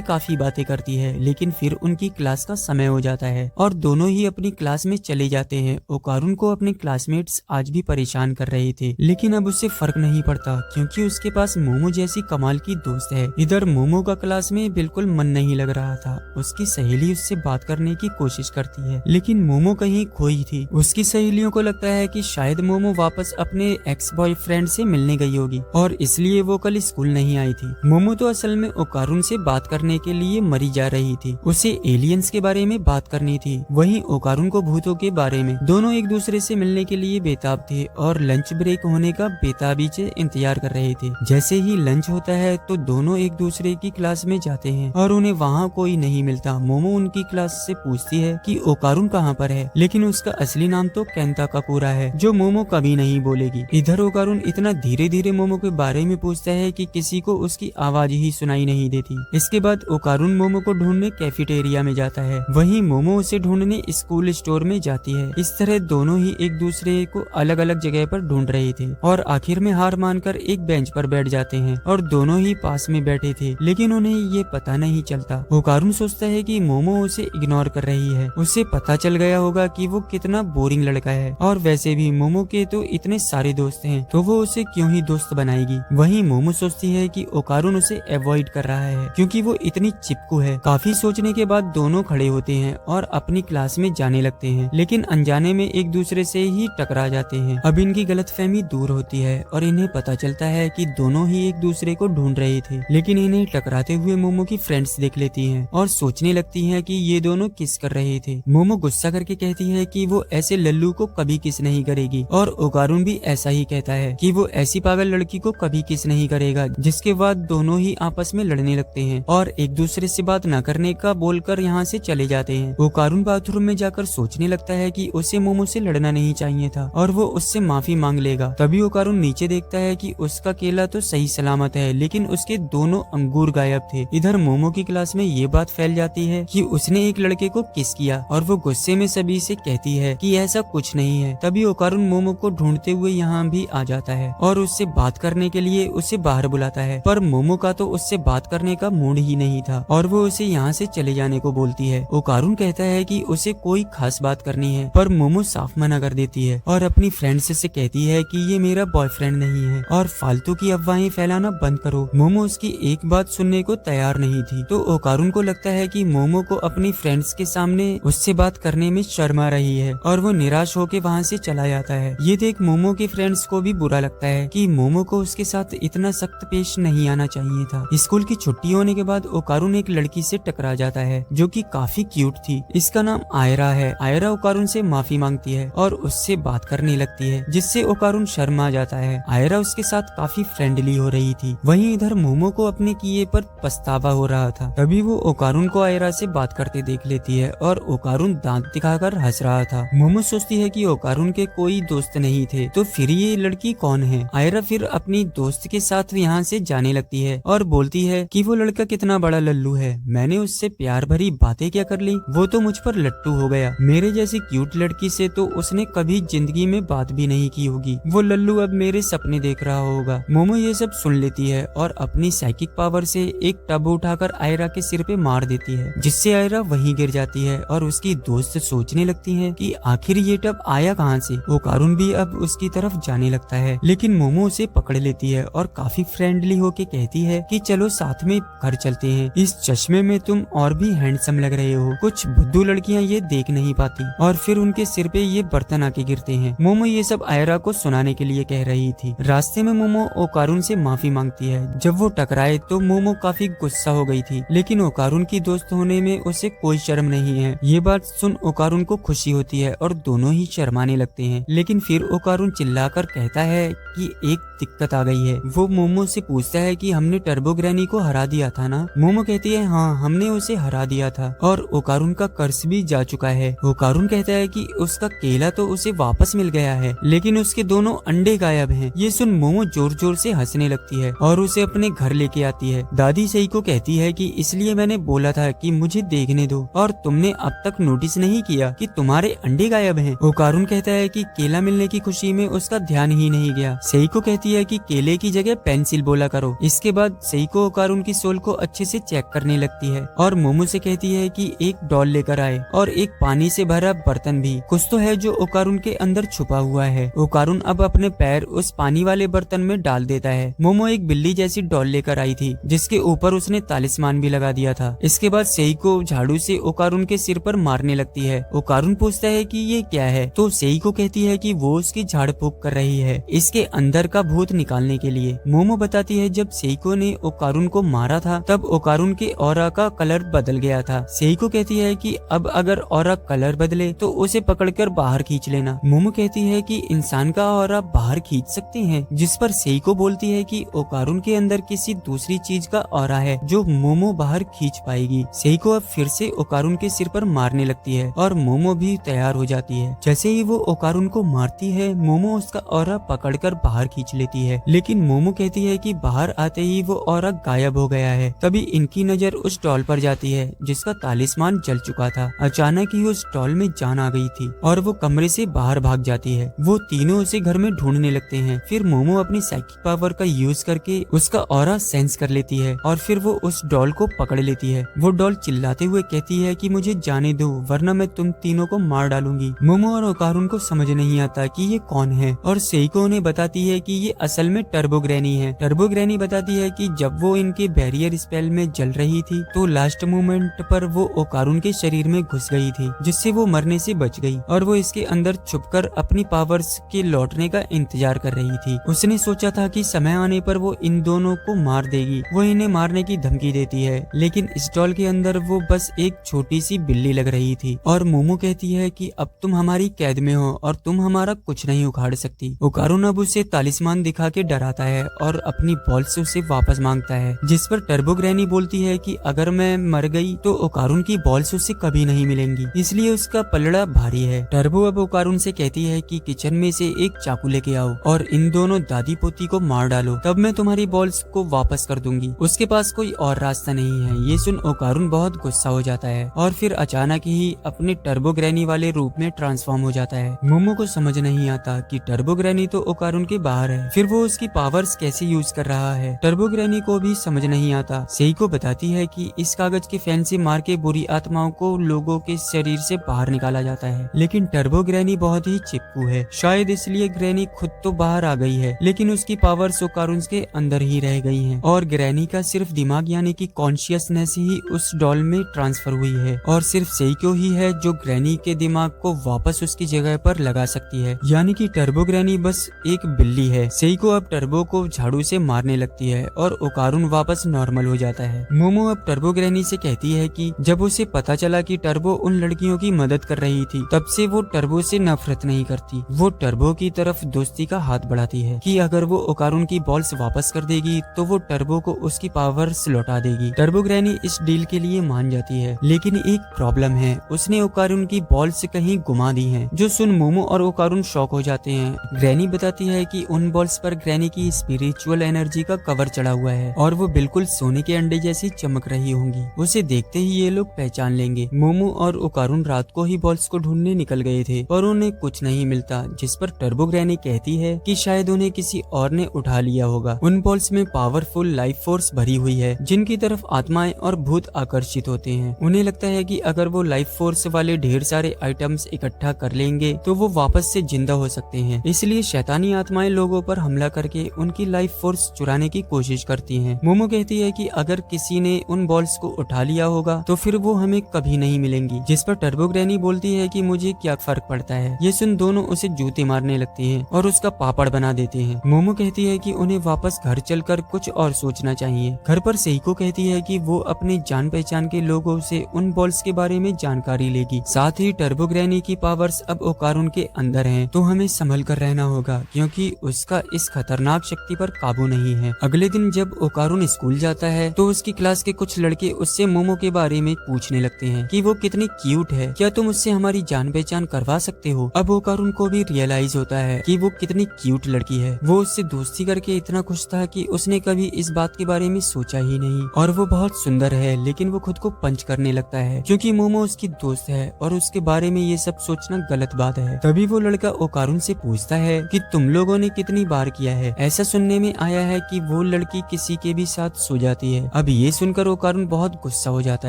काफी बातें करती है, लेकिन फिर उनकी क्लास का समय हो जाता है और दोनों ही अपनी क्लास में चले जाते हैं। ओकारुन को अपने क्लासमेट्स आज भी परेशान कर रहे थे, लेकिन अब उससे फर्क नहीं पड़ता क्योंकि उसके पास मोमो जैसी कमाल की दोस्त है। इधर मोमो का क्लास में बिल्कुल मन नहीं लग रहा था। उसकी सहेली उससे बात करने की कोशिश करती है, लेकिन मोमो कहीं खोई थी। उसकी सहेलियों को लगता है कि शायद मोमो वापस अपने एक्स बॉयफ्रेंड से मिलने गई होगी और इसलिए वो कल स्कूल नहीं आई थी। मोमो तो असल में ओकारुन से बात करने के लिए मरी जा रही थी, उसे एलियंस के बारे में बात करनी थी, वहीं ओकारुन को भूतों के बारे में। दोनों एक दूसरे से मिलने के लिए बेताब थे और लंच ब्रेक होने का बेताबी से इंतजार कर रहे थे। जैसे ही लंच होता है तो दोनों एक दूसरे की क्लास में जाते हैं और उन्हें वहाँ कोई नहीं मिलता। मोमो उनकी क्लास से पूछती है कि ओकारुन कहाँ पर है, लेकिन उसका असली नाम तो केंता काकुरा है, जो मोमो कभी नहीं बोलेगी। इधर ओकारुन इतना धीरे धीरे मोमो के बारे में पूछता है कि किसी को उसकी आवाज ही सुनाई नहीं देती। इसके बाद ओकारुन मोमो को ढूंढने कैफेटेरिया में जाता है, वहीं मोमो उसे ढूंढने स्कूल स्टोर में जाती है। इस तरह दोनों ही एक दूसरे को अलग अलग जगह पर ढूंढ रहे थे और आखिर में हार मानकर एक बेंच पर बैठ जाते हैं और दोनों ही पास में बैठे थे, लेकिन उन्हें ये पता नहीं चलता। ओकारुन सोचता है कि मोमो उसे इग्नोर कर रही है, उसे पता चल गया होगा कि वो कितना बोरिंग लड़का है और वैसे भी मोमो के तो इतने सारे दोस्त हैं, तो वो उसे क्यों ही दोस्त बनाएगी। वहीं मोमो सोचती है कि ओकारुन उसे अवॉइड कर रहा है क्योंकि वो इतनी चिपकू है। काफी सोचने के बाद दोनों खड़े होते हैं और अपनी क्लास में जाने लगते हैं, लेकिन अनजाने में एक दूसरे से ही टकरा जाते हैं। अब इनकी गलतफहमी दूर होती है और इन्हें पता चलता है कि दोनों ही एक दूसरे को ढूंढ रहे थे, लेकिन इन्हें टकराते हुए मोमो की फ्रेंड्स देख लेती हैं और सोचने लगती हैं कि ये दोनों किस कर रहे थे। मोमो गुस्सा करके कहती है कि वो ऐसे लल्लू को कभी किस नहीं करेगी और ओकारुन भी ऐसा ही कहता है कि वो ऐसी पागल लड़की को कभी किस नहीं करेगा। जिसके बाद दोनों ही आपस में लड़ने लगते हैं और एक दूसरे से बात न करने का बोलकर यहाँ से चले जाते हैं। ओकारुन बाथरूम में जाकर सोचने लगता है कि उसे मोमो से लड़ना नहीं चाहिए था और वो उससे माफी मांग लेगा। तभी ओकारुन नीचे देखता है कि उसका केला तो सही सलामत है, लेकिन उसके दोनों अंगूर गायब थे। इधर मोमो की क्लास में ये बात फैल जाती है कि उसने एक लड़के को किस किया और वो गुस्से में सभी से कहती है कि ऐसा कुछ नहीं है। तभी ओकारुन मोमो को ढूंढते हुए यहाँ भी आ जाता है और उससे बात करने के लिए उसे बाहर बुलाता है, पर मोमो का तो उससे बात करने का मूड ही नहीं था और वो उसे यहाँ से चले जाने को बोलती है। ओकारुन कहता है कि उसे कोई खास बात करनी है, पर मोमो साफ मना कर देती है और अपनी फ्रेंड्स से कहती है कि ये मेरा बॉयफ्रेंड नहीं है और फालतू की अफवाहें फैलाना बंद करो। मोमो उसकी एक बात सुनने को तैयार नहीं थी, तो ओकारुन को लगता है कि मोमो को अपनी फ्रेंड्स के सामने उससे बात करने में शर्म आ रही है और वो निराश होकर वहाँ से चला जाता है। ये देख मोमो के फ्रेंड्स को भी बुरा लगता है कि मोमो को उसके साथ इतना सख्त पेश नहीं आना चाहिए था। स्कूल की छुट्टी होने के बाद ओकारुन एक लड़की से टकरा जाता है जो कि काफी क्यूट थी। इसका नाम आयरा है। आयरा ओकारुन से माफी मांगती है और उससे बात करने लगती है, जिससे ओकारुन शर्मा जाता है। आयरा उसके साथ काफी फ्रेंडली हो रही थी। वहीं इधर मोमो को अपने किए पर पछतावा हो रहा था। तभी वो ओकारुन को आयरा से बात करते देख लेती है और ओकारुन दांत दिखाकर हंस रहा था। मोमो सोचती है कि ओकारुन के कोई दोस्त नहीं थे, तो फिर ये लड़की कौन है। आयरा फिर अपनी दोस्त के साथ यहाँ से जाने लगती है और बोलती है कि वो लड़का कितना बड़ा लल्लू है, मैंने उससे प्यार भरी बातें क्या कर ली, वो तो मुझ पर लट्टू हो गया। मेरे जैसी क्यूट लड़की से तो उसने कभी जिंदगी में बात भी नहीं की होगी। वो लल्लू अब मेरे सपने देख रहा होगा। मोमो ये सब सुन लेती है और अपनी साइकिक पावर से एक टब उठाकर आयरा के सिर पे मार देती है, जिससे आयरा वहीं गिर जाती है और उसकी दोस्त सोचने लगती है कि आखिर ये टब आया कहाँ से। ओकारुन भी अब उसकी तरफ जाने लगता है, लेकिन मोमो उसे पकड़ लेती है और काफी फ्रेंडली होके कहती है कि चलो साथ में घर चलते हैं, इस चश्मे में तुम और भी हैंडसम लग रहे हो, कुछ बुद्धू लड़कियां ये देख नहीं पाती। और फिर उनके सिर पे ये बर्तन आके गिरते हैं। मोमो ये सब आयरा को सुनाने के लिए कह रही थी। रास्ते में मोमो ओकारुन से माफी मांगती है। जब वो टकराए तो मोमो काफी गुस्सा हो गई थी, लेकिन ओकारुन की दोस्त होने में उसे कोई शर्म नहीं है। ये बात सुन ओकारुन को खुशी होती है और दोनों ही शर्माने लगते हैं, लेकिन फिर ओकारुन चिल्लाकर कहता है कि एक दिक्कत आ गई है। वो मोमो से पूछता है कि हमने टर्बो ग्रैनी को हरा दिया था ना। मोमो कहती है हाँ, हमने उसे हरा दिया था और ओकारुन का कर्ज भी जा चुका है। ओकारुन कहता है कि उसका केला तो उसे वापस मिल गया है, लेकिन उसके दोनों अंडे गायब हैं। ये सुन मोमो जोर जोर से हंसने लगती है और उसे अपने घर लेके आती है। दादी सही को कहती है कि इसलिए मैंने बोला था कि मुझे देखने दो और तुमने अब तक नोटिस नहीं किया कि तुम्हारे अंडे गायब हैं। ओकारुन कहता है कि केला मिलने की खुशी में उसका ध्यान ही नहीं गया। सही को कहती है कि केले की जगह पेंसिल बोला करो। इसके बाद सही को ओकारुन की सोल को अच्छे से चेक करने लगती है और मोमो से कहती है कि एक डॉल लेकर आए और एक पानी से भरा बर्तन भी। कुछ तो है जो ओकारुन के अंदर छुपा हुआ है। ओकारुन अब अपने पैर उस पानी वाले बर्तन में डाल देता है। मोमो एक बिल्ली जैसी डॉल लेकर आई थी, जिसके ऊपर उसने तालिस्मान भी लगा दिया था। इसके बाद सही को झाड़ू से ओकारुन के सिर पर मारने लगती है। ओकारुन पूछता है कि ये क्या है, तो सही को कहती है कि वो उसकी झाड़ फूक कर रही है, इसके अंदर का भूत निकालने के लिए। मोमो बताती है जब सेइको ने ओकारुन को मारा था तब ओकारुन के ऑरा का कलर बदल गया था। सेइको कहती है कि अब अगर ऑरा कलर बदले तो उसे पकड़कर बाहर खींच लेना। मोमो कहती है कि इंसान का ऑरा बाहर खींच सकते हैं, जिस पर सेइको बोलती है कि ओकारुन के अंदर किसी दूसरी चीज का ऑरा है जो मोमो बाहर खींच पाएगी। सेइको अब फिर से ओकारुन के सिर पर मारने लगती है और मोमो भी तैयार हो जाती है। जैसे ही वो ओकारुन को मारती है, मोमो उसका ऑरा पकड़कर बाहर खींच लेती है, लेकिन मोमो कहती है कि बाहर आते ही ही वो औरत गायब हो गया है। तभी इनकी नजर उस डॉल पर जाती है जिसका तालिस्मान जल चुका था। अचानक ही उस डॉल में जान आ गई थी और वो कमरे से बाहर भाग जाती है। वो तीनों उसे घर में ढूंढने लगते हैं। फिर मोमो अपनी साइकिक पावर का यूज करके उसका ऑरा सेंस कर लेती है और फिर वो उस डॉल को पकड़ लेती है। वो डॉल चिल्लाते हुए कहती है कि मुझे जाने दो वरना मैं तुम तीनों को मार डालूंगी। मोमो और ओकारुन को समझ नहीं आता कि ये कौन है और सेइको उन्हें बताती है कि ये असल में टर्बो ग्रैनी है। टर्बो ग्रैनी बताती है कि जब वो इनके बैरियर स्पेल में जल रही थी तो लास्ट मोमेंट पर वो ओकारुन के शरीर में घुस गई थी, जिससे वो मरने से बच गई और वो इसके अंदर छुपकर अपनी पावर्स के लौटने का इंतजार कर रही थी। उसने सोचा था कि समय आने पर वो इन दोनों को मार देगी। वो इन्हें मारने की धमकी देती है, लेकिन इस डॉल के अंदर वो बस एक छोटी सी बिल्ली लग रही थी और मोमो कहती है कि अब तुम हमारी कैद में हो और तुम हमारा कुछ नहीं उखाड़ सकती। ओकारुन अब उसे तालिस्मान दिखा के डराता है और अपनी बॉल से उसे वापस मांगता है, जिस पर टर्बो ग्रैनी बोलती है कि अगर मैं मर गई तो ओकारुन की बॉल्स उससे कभी नहीं मिलेंगी, इसलिए उसका पलड़ा भारी है। टर्बो अब ओकारुन से कहती है कि किचन में से एक चाकू लेके आओ और इन दोनों दादी पोती को मार डालो, तब मैं तुम्हारी बॉल्स को वापस कर दूंगी। उसके पास कोई और रास्ता नहीं है। ये सुन ओकारुन बहुत गुस्सा हो जाता है और फिर अचानक ही अपने टर्बो ग्रैनी वाले रूप में ट्रांसफॉर्म हो जाता है। मोमो को समझ नहीं आता कि टर्बो ग्रैनी तो ओकारुन के बाहर है, फिर वो उसकी पावर्स कैसे यूज कर रहा है। टर्बो ग्रैनी को भी समझ नहीं आता। सेइको बताती है कि इस कागज के फैन से मार के बुरी आत्माओं को लोगों के शरीर से बाहर निकाला जाता है, लेकिन टर्बो ग्रैनी बहुत ही चिपकू है। शायद इसलिए ग्रैनी खुद तो बाहर आ गई है, लेकिन उसकी पावर्स ओकारुन के अंदर ही रह गई हैं और ग्रैनी का सिर्फ दिमाग यानी कि कॉन्शियसनेस ही उस डॉल में ट्रांसफर हुई है और सिर्फ सेइको ही है जो ग्रैनी के दिमाग को वापस उसकी जगह पर लगा सकती है, यानी कि टर्बो ग्रैनी बस एक बिल्ली है। सेइको अब टर्बो को झाड़ू से मारने लगती है और ओकारुन वापस नॉर्मल हो जाता है। मोमो अब टर्बो ग्रैनी से कहती है कि जब उसे पता चला कि टर्बो उन लड़कियों की मदद कर रही थी तब से वो टर्बो से नफरत नहीं करती। वो टर्बो की तरफ दोस्ती का हाथ बढ़ाती है कि अगर वो ओकारुन की बॉल्स वापस कर देगी तो वो टर्बो को उसकी पावर्स लौटा देगी। टर्बो ग्रैनी इस डील के लिए मान जाती है, लेकिन एक प्रॉब्लम है, उसने ओकारुन की बॉल्स कहीं गुमा दी हैं, जो सुन मोमो और ओकारुन शॉक हो जाते हैं। ग्रैनी बताती है कि उन बॉल्स पर ग्रैनी की स्पिरिचुअल एनर्जी का कवर चढ़ा हुआ है और वो बिल्कुल सोने के अंडे जैसी चमक रही होंगी। उसे देखते ही ये लोग पहचान लेंगे। मोमो और ओकारुन रात को ही बॉल्स को ढूंढने निकल गए थे पर उन्हें कुछ नहीं मिलता, जिस पर टर्बो ग्रैनी कहती है कि शायद उन्हें किसी और ने उठा लिया होगा। उन बॉल्स में पावरफुल लाइफ फोर्स भरी हुई है जिनकी तरफ आत्माएं और भूत आकर्षित होते हैं। उन्हें लगता है कि अगर वो लाइफ फोर्स वाले ढेर सारे आइटम्स इकट्ठा कर लेंगे तो वो वापस से जिंदा हो सकते हैं, इसलिए शैतानी आत्माएं लोगों पर हमला करके उनकी लाइफ फोर्स चुराने की कोशिश करती हैं। मोमो कहती है कि अगर किसी ने उन बॉल्स को उठा लिया होगा तो फिर वो हमें कभी नहीं मिलेंगी, जिस पर टर्बो ग्रैनी बोलती है कि मुझे क्या फर्क पड़ता है। ये सुन दोनों उसे जूते मारने लगती हैं और उसका पापड़ बना देते हैं। मोमो कहती है कि उन्हें वापस घर चलकर कुछ और सोचना चाहिए। घर पर सेइको कहती है कि वो अपने जान पहचान के लोगों से उन बॉल्स के बारे में जानकारी लेगी। साथ ही टर्बो ग्रैनी की पावर्स अब ओकारुन के अंदर हैं, तो हमें संभल कर रहना होगा क्योंकि उसका इस खतरनाक शक्ति पर काबू नहीं है। अगले दिन जब ओकारुन स्कूल जाता है तो उसकी क्लास के कुछ लड़के उससे मोमो के बारे में पूछने लगते हैं कि वो कितनी क्यूट है, क्या तुम उससे हमारी जान पहचान करवा सकते हो। अब ओकारुन को भी रियलाइज होता है कि वो कितनी क्यूट लड़की है। वो उससे दोस्ती करके इतना खुश था कि उसने कभी इस बात के बारे में सोचा ही नहीं और वो बहुत सुंदर है, लेकिन वो खुद को पंच करने लगता है क्योंकि मोमो उसकी दोस्त है और उसके बारे में ये सब सोचना गलत बात है। तभी वो लड़का ओकारुन से पूछता है कि तुम लोगों ने कितनी बार किया है। ऐसा सुनने में आया है कि वो लड़की किसी के भी साथ सो जाती है। अब ये सुनकर ओकारुन बहुत गुस्सा हो जाता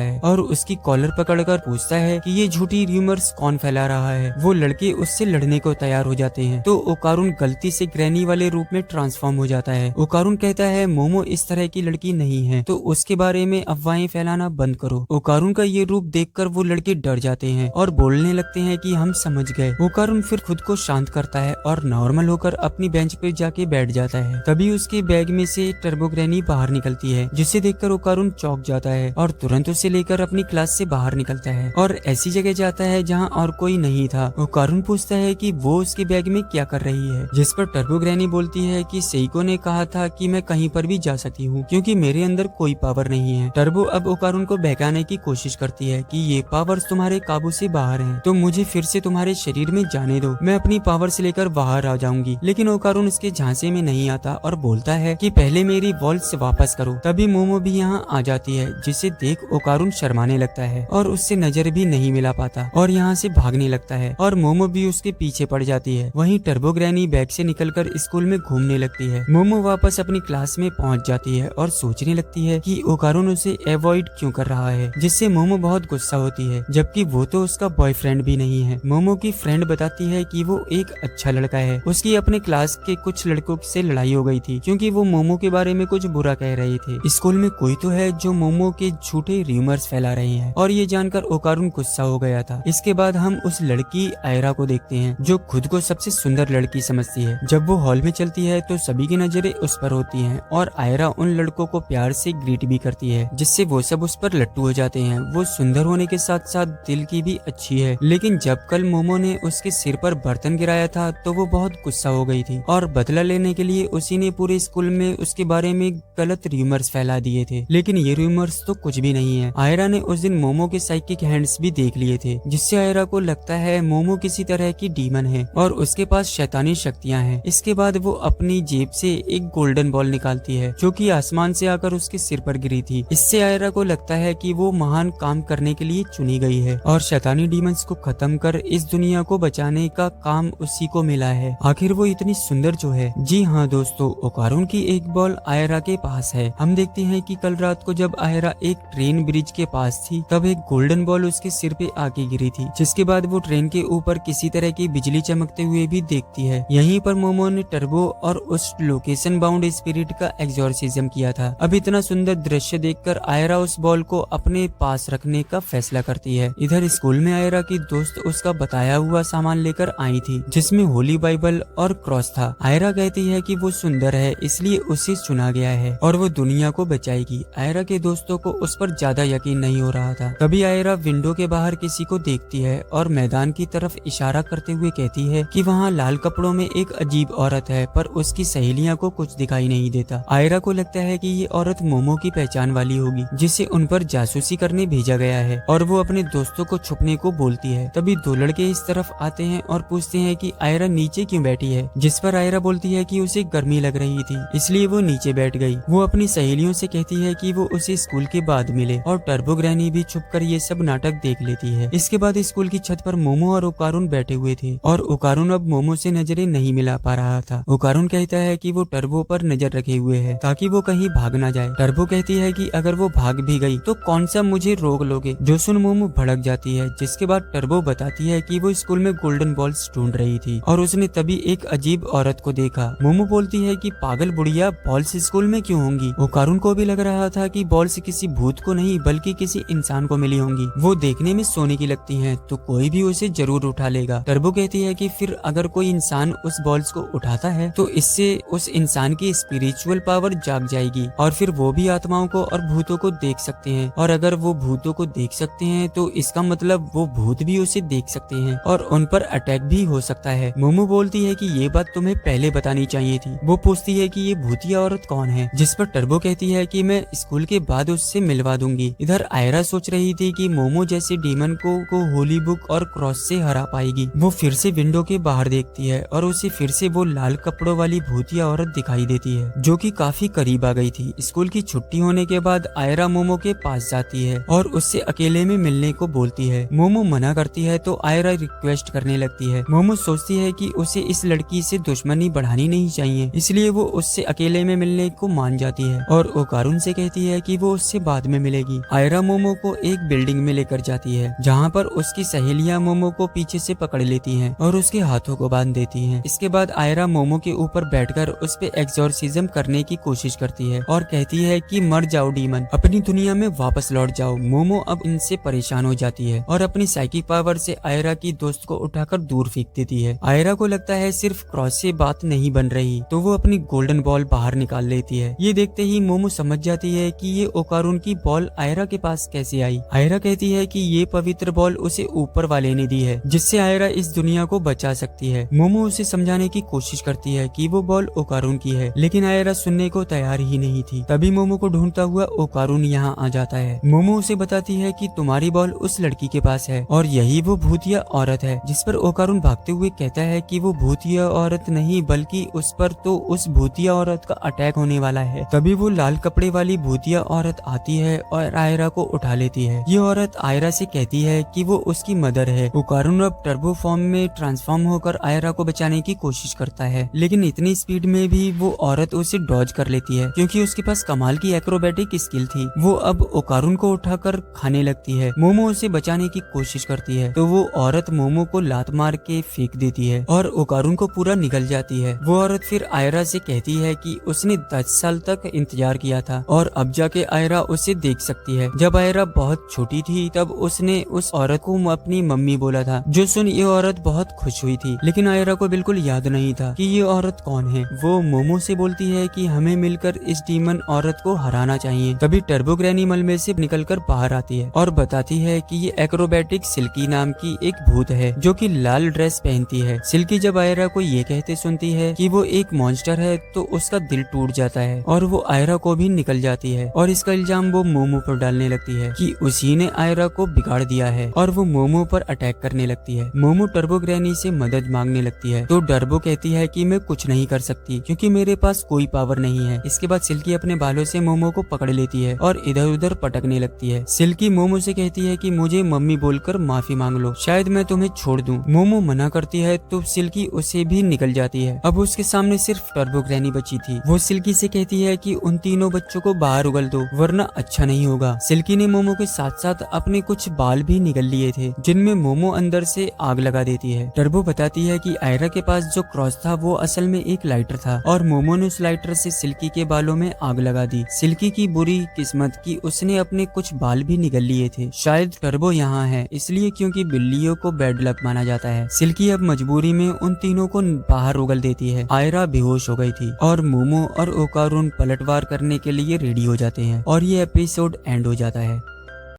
है और उसकी कॉलर पकड़कर पूछता है कि ये झूठी र्यूमर्स कौन फैला रहा है। वो लड़के उससे लड़ने को तैयार हो जाते हैं तो ओकारुन गलती से ग्रैनी वाले रूप में ट्रांसफॉर्म हो जाता है। ओकारुन कहता है मोमो इस तरह की लड़की नहीं है तो उसके बारे में अफवाहें फैलाना बंद करो। ओकारुन का ये रूप देखकर वो लड़के डर जाते हैं और बोलने लगते हैं कि हम समझ गए। ओकारुन फिर खुद को शांत करता है और नॉर्मल होकर अपनी बेंच पे जाके बैठ जाता है। तभी उसके बैग में से टर्बो ग्रैनी बाहर निकलती है, जिसे देखकर ओकारुन चौंक जाता है और तुरंत उसे लेकर अपनी क्लास से बाहर निकलता है और ऐसी जगह जाता है जहाँ और कोई नहीं था। ओकारुन पूछता है कि वो उसके बैग में क्या कर रही है, जिस पर टर्बो ग्रैनी बोलती है कि सेइको ने कहा था कि मैं कहीं पर भी जा सकती हूँ क्योंकि मेरे अंदर कोई पावर नहीं है। टर्बो अब ओकारुन को बहकाने की कोशिश करती है कि ये पावर्स तुम्हारे काबू से बाहर हैं, तो मुझे फिर से तुम्हारे शरीर में जाने दो, मैं अपनी पावर्स लेकर बाहर आ जाऊंगी। लेकिन ओकारुन उसके झांसे में नहीं आता और बोलता है कि पहले मेरी बॉल्स वापस करो। तभी मोमो भी यहाँ आ जाती है, जिसे देख ओकारुन शर्माने लगता है और उससे नजर भी नहीं मिला पाता और यहाँ से भागने लगता है और मोमो भी उसके पीछे पड़ जाती है। वहीं टर्बो ग्रैनी बैग से निकलकर स्कूल में घूमने लगती है। मोमो वापस अपनी क्लास में पहुंच जाती है और सोचने लगती है कि ओकारुन उसे अवॉइड क्यों कर रहा है, जिससे मोमो बहुत गुस्सा होती है, जबकि वो तो उसका बॉयफ्रेंड भी नहीं है। मोमो की फ्रेंड बताती है कि वो एक अच्छा लड़का है, उसकी अपने क्लास के कुछ लड़कों से लड़ाई हो गई थी क्योंकि वो मोमो के बारे में कुछ बुरा कह रहे थे। स्कूल में कोई तो है जो मोमो के झूठे र्यूमर्स फैला रहे हैं और ये जानकर ओकारुन गुस्सा हो गया था। इसके बाद हम उस लड़की आयरा को देखते हैं जो खुद को सबसे सुंदर लड़की समझती है। जब वो हॉल में चलती है तो सभी की नजरें उस पर होती हैं और आयरा उन लड़कों को प्यार से ग्रीट भी करती है, जिससे वो सब उस पर लट्टू हो जाते हैं। वो सुंदर होने के साथ साथ दिल की भी अच्छी है, लेकिन जब कल मोमो ने उसके सिर पर बर्तन गिराया था तो वो बहुत गुस्सा हो गई थी और बदला लेने के लिए उसी ने पूरे स्कूल में उसके बारे में गलत र्यूमर्स फैला दिए थे। लेकिन ये र्यूमर्स तो कुछ भी नहीं है। आयरा ने उस दिन मोमो के साइकिक हैंड्स भी देख लिए थे, जिससे आयरा को लगता है मोमो किसी तरह की डीमन है और उसके पास शैतानी शक्तियां हैं। इसके बाद वो अपनी जेब से एक गोल्डन बॉल निकालती है जो कि आसमान से आकर उसके सिर पर गिरी थी। इससे आयरा को लगता है कि वो महान काम करने के लिए चुनी गई है और शैतानी डीमंस को खत्म कर इस दुनिया को बचाने का काम उसी को मिला है। आखिर वो इतनी सुंदर जो है। जी हाँ दोस्तों, ओकारुन की एक बॉल आयरा के पास है। हम देखते हैं कि कल रात को जब आयरा एक ट्रेन ब्रिज के पास थी तब एक गोल्डन बॉल उसके सिर पे आके गिरी थी, जिसके बाद वो ट्रेन के ऊपर किसी तरह की बिजली चमकते हुए भी देखती है। यहीं पर मोमो ने टर्बो और उस लोकेशन बाउंड स्पिरिट का एग्जॉर्सिज्म किया था। अब इतना सुंदर दृश्य देखकर आयरा उस बॉल को अपने पास रखने का फैसला करती है। इधर स्कूल में आयरा की दोस्त उसका बताया हुआ सामान लेकर आई थी, जिसमें होली बाइबल और क्रॉस था। आयरा कहती है कि वो सुंदर है इसलिए उसे चुना गया है और वो दुनिया को बचाएगी। आयरा के दोस्तों को उस पर ज्यादा यकीन नहीं हो रहा था। तभी आयरा विंडो के बाहर किसी को देखती है और मैदान की तरफ इशारा करते हुए कहती है कि वहाँ लाल कपड़ों में एक अजीब औरत है, पर उसकी सहेलियां को कुछ दिखाई नहीं देता। आयरा को लगता है कि ये औरत मोमो की पहचान वाली होगी, जिसे उन पर जासूसी करने भेजा गया है और वो अपने दोस्तों को छुपने को बोलती है। तभी दो लड़के इस तरफ आते हैं और पूछते हैं कि आयरा नीचे क्यों बैठी है, जिस पर आयरा बोलती है कि उसे गर्मी लग रही थी इसलिए वो नीचे बैठ गई। वो अपनी सहेलियों से कहती है कि वो उसे स्कूल के बाद मिले और टर्बो ग्रैनी भी छुपकर ये सब नाटक देख लेती है। इसके बाद स्कूल की छत पर मोमो और ओकारुन बैठे हुए थे और ओकारुन अब मोमो से नजरें नहीं मिला पा रहा था। ओकारुन कहता है कि वो टर्बो पर नजर रखे हुए है ताकि वो कहीं भाग ना जाए। टर्बो कहती है कि अगर वो भाग भी गई तो कौन सा मुझे रोक लोगे, जो सुन मोमो भड़क जाती है। जिसके बाद टर्बो बताती है कि वो स्कूल में गोल्डन बॉल्स ढूंढ रही थी और उसने तभी एक अजीब औरत को देखा। मोमो बोलती है कि पागल बुढ़िया, बॉल्स स्कूल में क्यों होंगी। ओकारुन को भी लग रहा था कि बॉल्स किसी भूत को नहीं बल्कि किसी इंसान को मिली होंगी। वो देखने में सोने की लगती हैं तो कोई भी उसे जरूर उठा लेगा। टर्बो कहती है कि फिर अगर कोई इंसान उस बॉल्स को उठाता है तो इससे उस इंसान की स्पिरिचुअल पावर जाग जाएगी और फिर वो भी आत्माओं को और भूतों को देख सकते हैं, और अगर वो भूतों को देख सकते हैं तो इसका मतलब वो भूत भी उसे देख सकते हैं और उन पर अटैक भी हो सकता है। मोमो बोलती है कि ये बात तुम्हें पहले बतानी चाहिए थी। वो पूछती है कि ये भूतिया औरत कौन है, जिस पर टर्बो कहती है कि मैं स्कूल के बाद उससे मिलवा दूंगी। इधर आयरा सोच रही थी कि मोमो जैसे डीमन को होली बुक और क्रॉस से हरा पाएगी। वो फिर से विंडो के बाहर देखती है और उसे फिर से वो लाल कपड़ों वाली भूतिया औरत दिखाई देती है जो कि काफी करीब आ गई थी। स्कूल की छुट्टी होने के बाद आयरा मोमो के पास जाती है और उससे अकेले में मिलने को बोलती है। मोमो मना करती है तो आयरा रिक्वेस्ट करने लगती है। मोमो सोचती है कि उसे इस लड़की से दुश्मनी बढ़ानी नहीं चाहिए, इसलिए वो उससे अकेले में मिलने को मान जाती है और ओकारुन से कहती है कि वो उससे बाद में मिलेगी। आयरा मोमो को एक बिल्डिंग में लेकर जाती है जहाँ पर उसकी सहेलियां मोमो को पीछे से पकड़ लेती हैं और उसके हाथों को बांध देती हैं। इसके बाद आयरा मोमो के ऊपर बैठकर उस पे एग्जॉर्सिज्म करने की कोशिश करती है और कहती है कि मर जाओ डीमन, अपनी दुनिया में वापस लौट जाओ। मोमो अब इनसे परेशान हो जाती है और अपनी साइकिक पावर से आयरा की दोस्त को उठाकर दूर फेंक देती है। आयरा को लगता है सिर्फ क्रॉस से बात नहीं बन रही तो वो अपनी गोल्डन बॉल बाहर निकाल लेती है। ये देखते ही मोमो समझ जाती है कि ये ओकारुन की बॉल आयरा के पास कैसे आई। आयरा कहती है कि ये पवित्र बॉल उसे ऊपर वाले ने दी है, जिससे आयरा इस दुनिया को बचा सकती है। मोमो उसे समझाने की कोशिश करती है कि वो बॉल ओकारुन की है, लेकिन आयरा सुनने को तैयार ही नहीं थी। तभी मोमो को ढूंढता हुआ ओकारुन यहाँ आ जाता है। मोमो उसे बताती है कि तुम्हारी बॉल उस लड़की के पास है और यही वो भूतिया औरत है, जिस पर ओकारुन भागते हुए कहता है कि वो भूतिया औरत नहीं बल्कि उस पर तो उस भूतिया औरत का अटैक अटैक होने वाला है। तभी वो लाल कपड़े वाली भूतिया औरत आती है और आयरा को उठा लेती है। ये औरत आयरा से कहती है कि वो उसकी मदर है। ओकारुन अब टर्बो फॉर्म में ट्रांसफॉर्म होकर आयरा को बचाने की कोशिश करता है, लेकिन इतनी स्पीड में भी वो औरत उसे डॉज कर लेती है क्योंकि उसके पास कमाल की एक्रोबैटिक स्किल थी। वो अब ओकारुन को उठाकर खाने लगती है। मोमो उसे बचाने की कोशिश करती है तो वो औरत मोमो को लात मार के फेंक देती है और ओकारुन को पूरा निगल जाती है। वो औरत फिर आयरा से कहती है कि उसने 10 साल तक इंतजार किया था और अब जाके आयरा उसे देख सकती है। जब आयरा बहुत छोटी थी तब उसने उस औरत को अपनी मम्मी बोला था, जो सुन ये औरत बहुत खुश हुई थी, लेकिन आयरा को बिल्कुल याद नहीं था कि ये औरत कौन है। वो मोमो से बोलती है कि हमें मिलकर इस डीमन औरत को हराना चाहिए। तभी टर्बो ग्रैनी मल में से निकलकर बाहर आती है और बताती है कि ये एक्रोबैटिक सिल्की नाम की एक भूत है जो कि लाल ड्रेस पहनती है। सिल्की जब आयरा को ये कहते सुनती है कि वो एक मॉन्स्टर है तो उसका दिल टूट जाता है और वो आयरा को भी निकल जाती है और इसका इल्जाम वो मोमो पर डालने लगती है कि उसी ने आयरा को बिगाड़ दिया है और वो मोमो पर अटैक करने लगती है। मोमो टर्बो ग्रैनी से मदद मांगने लगती है तो टर्बो कहती है कि मैं कुछ नहीं कर सकती क्योंकि मेरे पास कोई पावर नहीं है। इसके बाद सिल्की अपने बालों से मोमो को पकड़ लेती है और इधर उधर पटकने लगती है। सिल्की मोमो से कहती है कि मुझे मम्मी बोलकर माफी मांग लो, शायद मैं तुम्हें छोड़ दूं। मोमो मना करती है तो सिल्की उसे भी निकल जाती है। अब उसके सामने सिर्फ टर्बो ग्रैनी बची थी। वो सिल्की से कहती है कि उन तीनों बच्चों को बाहर उगल दो वरना अच्छा नहीं होगा। सिल्की ने मोमो के साथ साथ अपने कुछ बाल भी निगल लिए थे जिनमें मोमो अंदर से आग लगा देती है। टर्बो बताती है कि आयरा के पास जो क्रॉस था वो असल में एक लाइटर था और मोमो ने उस लाइटर से सिल्की के बालों में आग लगा दी। सिल्की की बुरी किस्मत कि उसने अपने कुछ बाल भी निगल लिए थे। शायद टर्बो यहाँ है इसलिए क्योंकि बिल्लियों को बैड लक माना जाता है। सिल्की अब मजबूरी में उन तीनों को बाहर उगल देती है। आयरा बेहोश हो गई थी और मोमो और ओकारुन पलटवार करने के लिए रेडी हो जाते हैं और ये एपिसोड एंड हो जाता है।